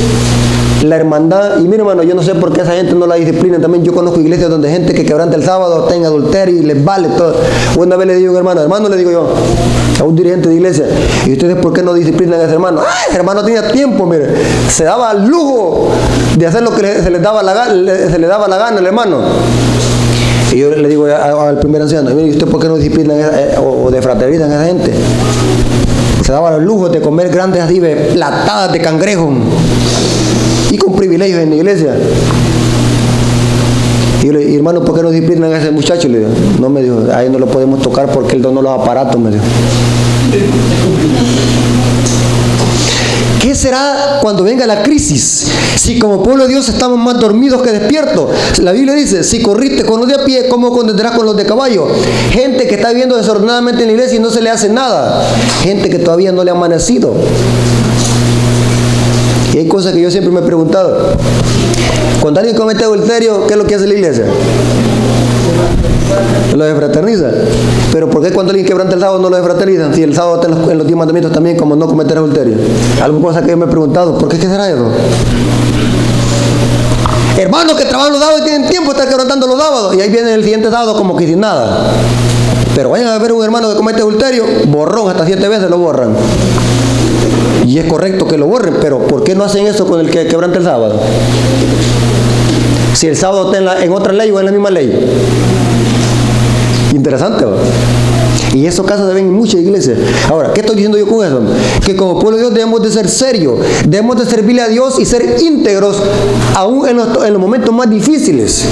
la hermandad, y mire hermano, yo no sé por qué esa gente no la disciplina. También yo conozco iglesias donde gente que quebranta el sábado está en adulterio y les vale todo. Una vez le digo a un hermano le digo yo a un dirigente de iglesia, ¿y ustedes por qué no disciplinan a ese hermano? Ese hermano tenía tiempo, mire, se daba el lujo de hacer lo que se le daba la gana al hermano. Y yo le digo al primer anciano, ¿y usted por qué no disciplinan o defraternizan a esa gente? Se daba el lujo de comer grandes así, platadas de cangrejo y con privilegios en la iglesia. Y yo le digo, hermano, ¿por qué no disciplinan a ese muchacho? Le digo, no, me dijo, ahí no lo podemos tocar porque él donó los aparatos, me dijo. ¿Qué será cuando venga la crisis? Si como pueblo de Dios estamos más dormidos que despiertos. La Biblia dice, si corriste con los de a pie, ¿cómo contenderás con los de caballo? Gente que está viviendo desordenadamente en la iglesia y no se le hace nada. Gente que todavía no le ha amanecido. Y hay cosas que yo siempre me he preguntado. Cuando alguien comete adulterio, ¿qué es lo que hace la iglesia? Lo desfraterniza. Pero ¿por qué cuando alguien quebranta el sábado no lo desfraternizan? Si el sábado está en los 10 mandamientos también, como no cometer adulterio. Alguna cosa que yo me he preguntado, ¿por qué será eso? Hermanos que trabajan los sábados y tienen tiempo de estar quebrantando los sábados, y ahí viene el siguiente sábado como que sin nada. Pero vayan a ver un hermano que comete adulterio, borrón, hasta 7 veces lo borran. Y es correcto que lo borren, pero ¿por qué no hacen eso con el que quebranta el sábado? Si el sábado está en otra ley o en la misma ley. Interesante, ¿va? Y esos casos se ven en muchas iglesias. Ahora, ¿qué estoy diciendo yo con eso? Que como pueblo de Dios debemos de ser serios, debemos de servirle a Dios y ser íntegros aún en los momentos más difíciles.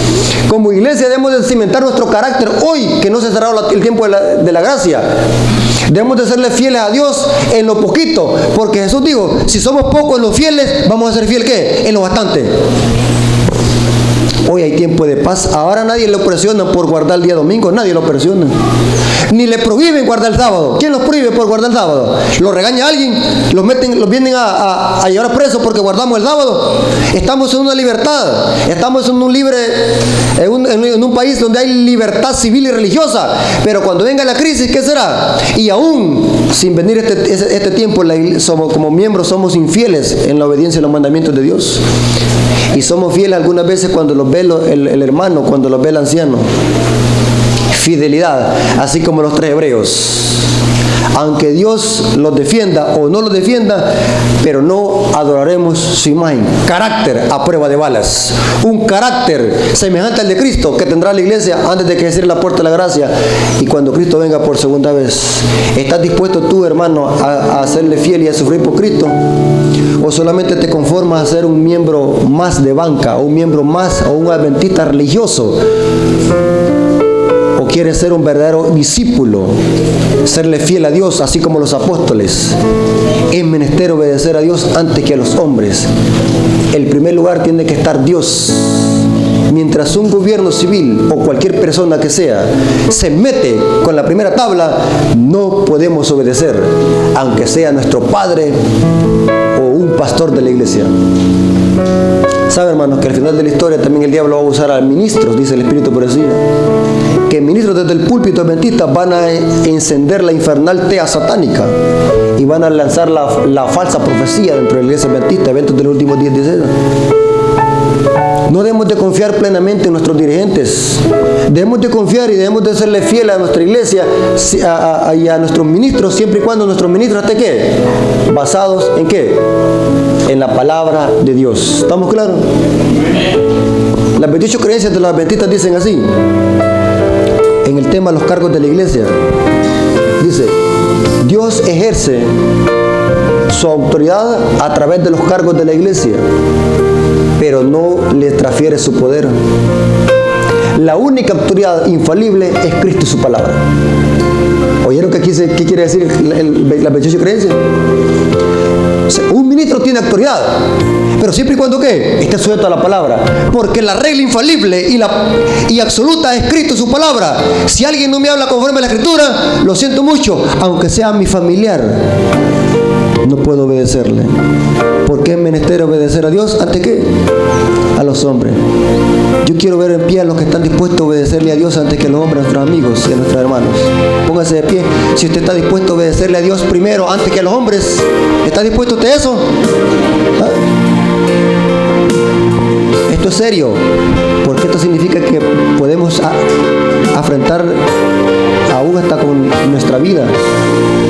Como iglesia debemos de cimentar nuestro carácter hoy, que no se ha cerrado el tiempo de la gracia. Debemos de serle fieles a Dios en lo poquito, porque Jesús dijo, si somos pocos en los fieles, vamos a ser fieles ¿qué? En lo bastante. Hoy hay tiempo de paz. Ahora nadie lo presiona por guardar el día domingo. Nadie lo presiona. Ni le prohíben guardar el sábado. ¿Quién los prohíbe por guardar el sábado? ¿Lo regaña alguien? ¿Los vienen a llevar preso porque guardamos el sábado? Estamos en una libertad. Estamos en en un país donde hay libertad civil y religiosa. Pero cuando venga la crisis, ¿qué será? Y aún sin venir este tiempo, como miembros somos infieles en la obediencia a los mandamientos de Dios. Y somos fieles algunas veces cuando los ve el hermano, cuando los ve el anciano. Fidelidad, así como los 3 hebreos. Aunque Dios los defienda o no los defienda, pero no adoraremos su imagen. Carácter a prueba de balas. Un carácter semejante al de Cristo que tendrá la iglesia antes de que se cierre la puerta de la gracia y cuando Cristo venga por segunda vez. ¿Estás dispuesto tú, hermano, a serle fiel y a sufrir por Cristo? ¿O solamente te conformas a ser un miembro más de banca, o un miembro más, o un adventista religioso? ¿O quieres ser un verdadero discípulo? Serle fiel a Dios, así como los apóstoles. Es menester obedecer a Dios antes que a los hombres. El primer lugar tiene que estar Dios. Mientras un gobierno civil o cualquier persona que sea se mete con la primera tabla, no podemos obedecer, aunque sea nuestro padre o un pastor de la iglesia. ¿Sabe, hermanos, que al final de la historia también el diablo va a usar a ministros, dice el Espíritu por decir, que ministros desde el púlpito adventista van a encender la infernal tea satánica y van a lanzar la falsa profecía dentro de la iglesia adventista, eventos de los últimos días de escena. No debemos de confiar plenamente en nuestros dirigentes. Debemos de confiar y debemos de serle fiel a nuestra iglesia y a nuestros ministros, siempre y cuando nuestros ministros estén ¿qué? Basados en ¿qué? En la palabra de Dios. ¿Estamos claros? Las 28 creencias de los adventistas dicen así. En el tema de los cargos de la iglesia, dice: Dios ejerce su autoridad a través de los cargos de la iglesia, pero no le transfiere su poder. La única autoridad infalible es Cristo y su palabra. ¿Oyeron qué quiere decir la 28 creencia? Un ministro tiene autoridad, pero siempre y cuando ¿qué? Esté sujeto a la palabra, porque la regla infalible y absoluta es Cristo y su palabra. Si alguien no me habla conforme a la Escritura, lo siento mucho, aunque sea mi familiar, no puedo obedecerle. ¿Por qué es menester obedecer a Dios? ¿Ante qué? A los hombres. Yo quiero ver en pie a los que están dispuestos a obedecerle a Dios antes que a los hombres, a nuestros amigos y a nuestros hermanos. Póngase de pie. Si usted está dispuesto a obedecerle a Dios primero antes que a los hombres, ¿está dispuesto usted a eso? ¿Ah? Esto es serio, porque esto significa que podemos afrontar aún hasta con nuestra vida,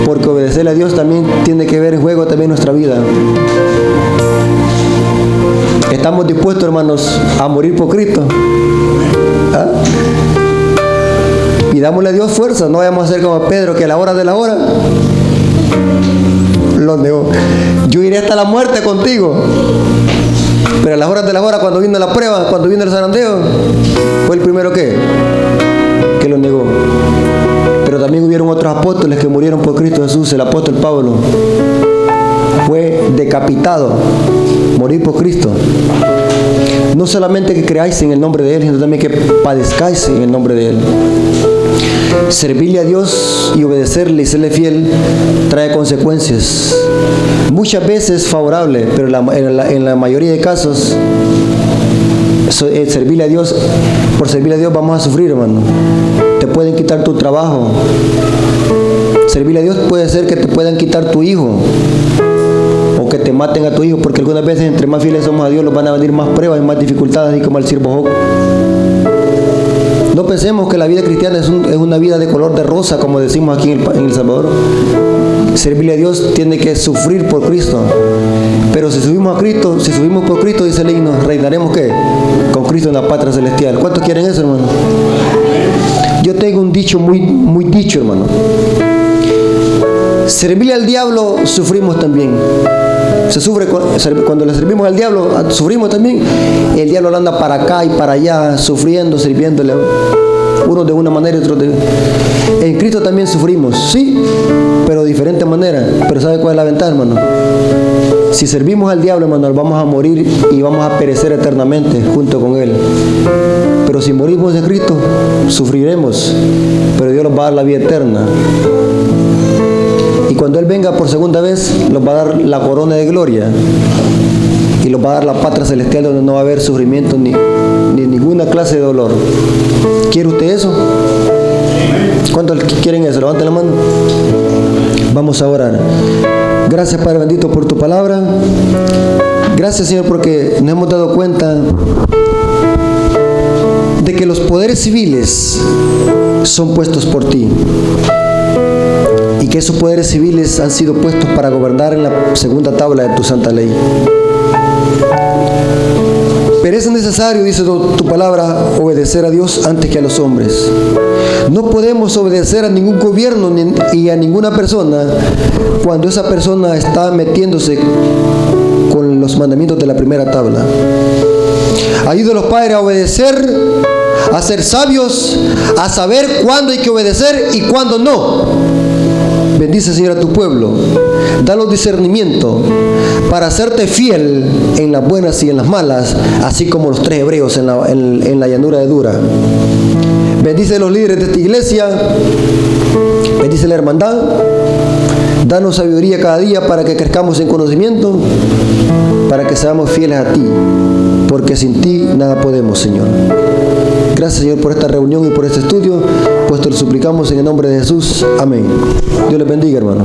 porque obedecerle a Dios también tiene que ver en juego también nuestra vida. ¿Estamos dispuestos, hermanos, a morir por Cristo? ¿Ah? Pidámosle a Dios fuerza, no vayamos a ser como Pedro, que a la hora de la hora lo negó. Yo iré hasta la muerte contigo. Pero a las horas de la hora, cuando vino la prueba, cuando vino el zarandeo, fue el primero que lo negó. Pero también hubieron otros apóstoles que murieron por Cristo Jesús. El apóstol Pablo fue decapitado, morir por Cristo. No solamente que creáis en el nombre de Él, sino también que padezcáis en el nombre de Él. Servirle a Dios y obedecerle y serle fiel trae consecuencias. Muchas veces favorables, pero en la mayoría de casos, servirle a Dios, por servirle a Dios vamos a sufrir, hermano. Te pueden quitar tu trabajo. Servirle a Dios puede ser que te puedan quitar tu hijo, o que te maten a tu hijo, porque algunas veces entre más fieles somos a Dios, nos van a venir más pruebas y más dificultades, así como al siervo Job. No pensemos que la vida cristiana es una vida de color de rosa, como decimos aquí en El Salvador. Servirle a Dios tiene que sufrir por Cristo. Pero si subimos por Cristo, dice el himno, reinaremos ¿qué? Con Cristo en la patria celestial. ¿Cuántos quieren eso, hermano? Yo tengo un dicho muy dicho, hermano. Servirle al diablo, sufrimos también. Se sufre cuando le servimos al diablo, sufrimos también. El diablo anda para acá y para allá, sufriendo, sirviéndole. Unos de una manera y otros de... En Cristo también sufrimos, sí, pero diferente manera. Pero ¿sabe cuál es la ventaja, hermano? Si servimos al diablo, hermano, vamos a morir y vamos a perecer eternamente junto con él. Pero si morimos en Cristo, sufriremos, pero Dios nos va a dar la vida eterna. Y cuando Él venga por segunda vez, nos va a dar la corona de gloria y nos va a dar la patria celestial, donde no va a haber sufrimiento ni ninguna clase de dolor. ¿Quiere usted eso? ¿Cuántos quieren eso? Levanten la mano. Vamos a orar. Gracias, Padre bendito, por tu palabra. Gracias, Señor, porque nos hemos dado cuenta de que los poderes civiles son puestos por ti, y que esos poderes civiles han sido puestos para gobernar en la segunda tabla de tu santa ley. Pero es necesario, dice tu palabra, obedecer a Dios antes que a los hombres. No podemos obedecer a ningún gobierno y a ninguna persona cuando esa persona está metiéndose con los mandamientos de la primera tabla. Ayúdanos, Padre, a obedecer, a ser sabios, a saber cuándo hay que obedecer y cuándo no. Bendice, Señor, a tu pueblo. Danos discernimiento para hacerte fiel en las buenas y en las malas, así como los 3 hebreos en la llanura de Dura. Bendice a los líderes de esta iglesia. Bendice la hermandad. Danos sabiduría cada día para que crezcamos en conocimiento, para que seamos fieles a ti, porque sin ti nada podemos, Señor. Gracias, Señor, por esta reunión y por este estudio, pues te lo suplicamos en el nombre de Jesús. Amén. Dios les bendiga, hermano.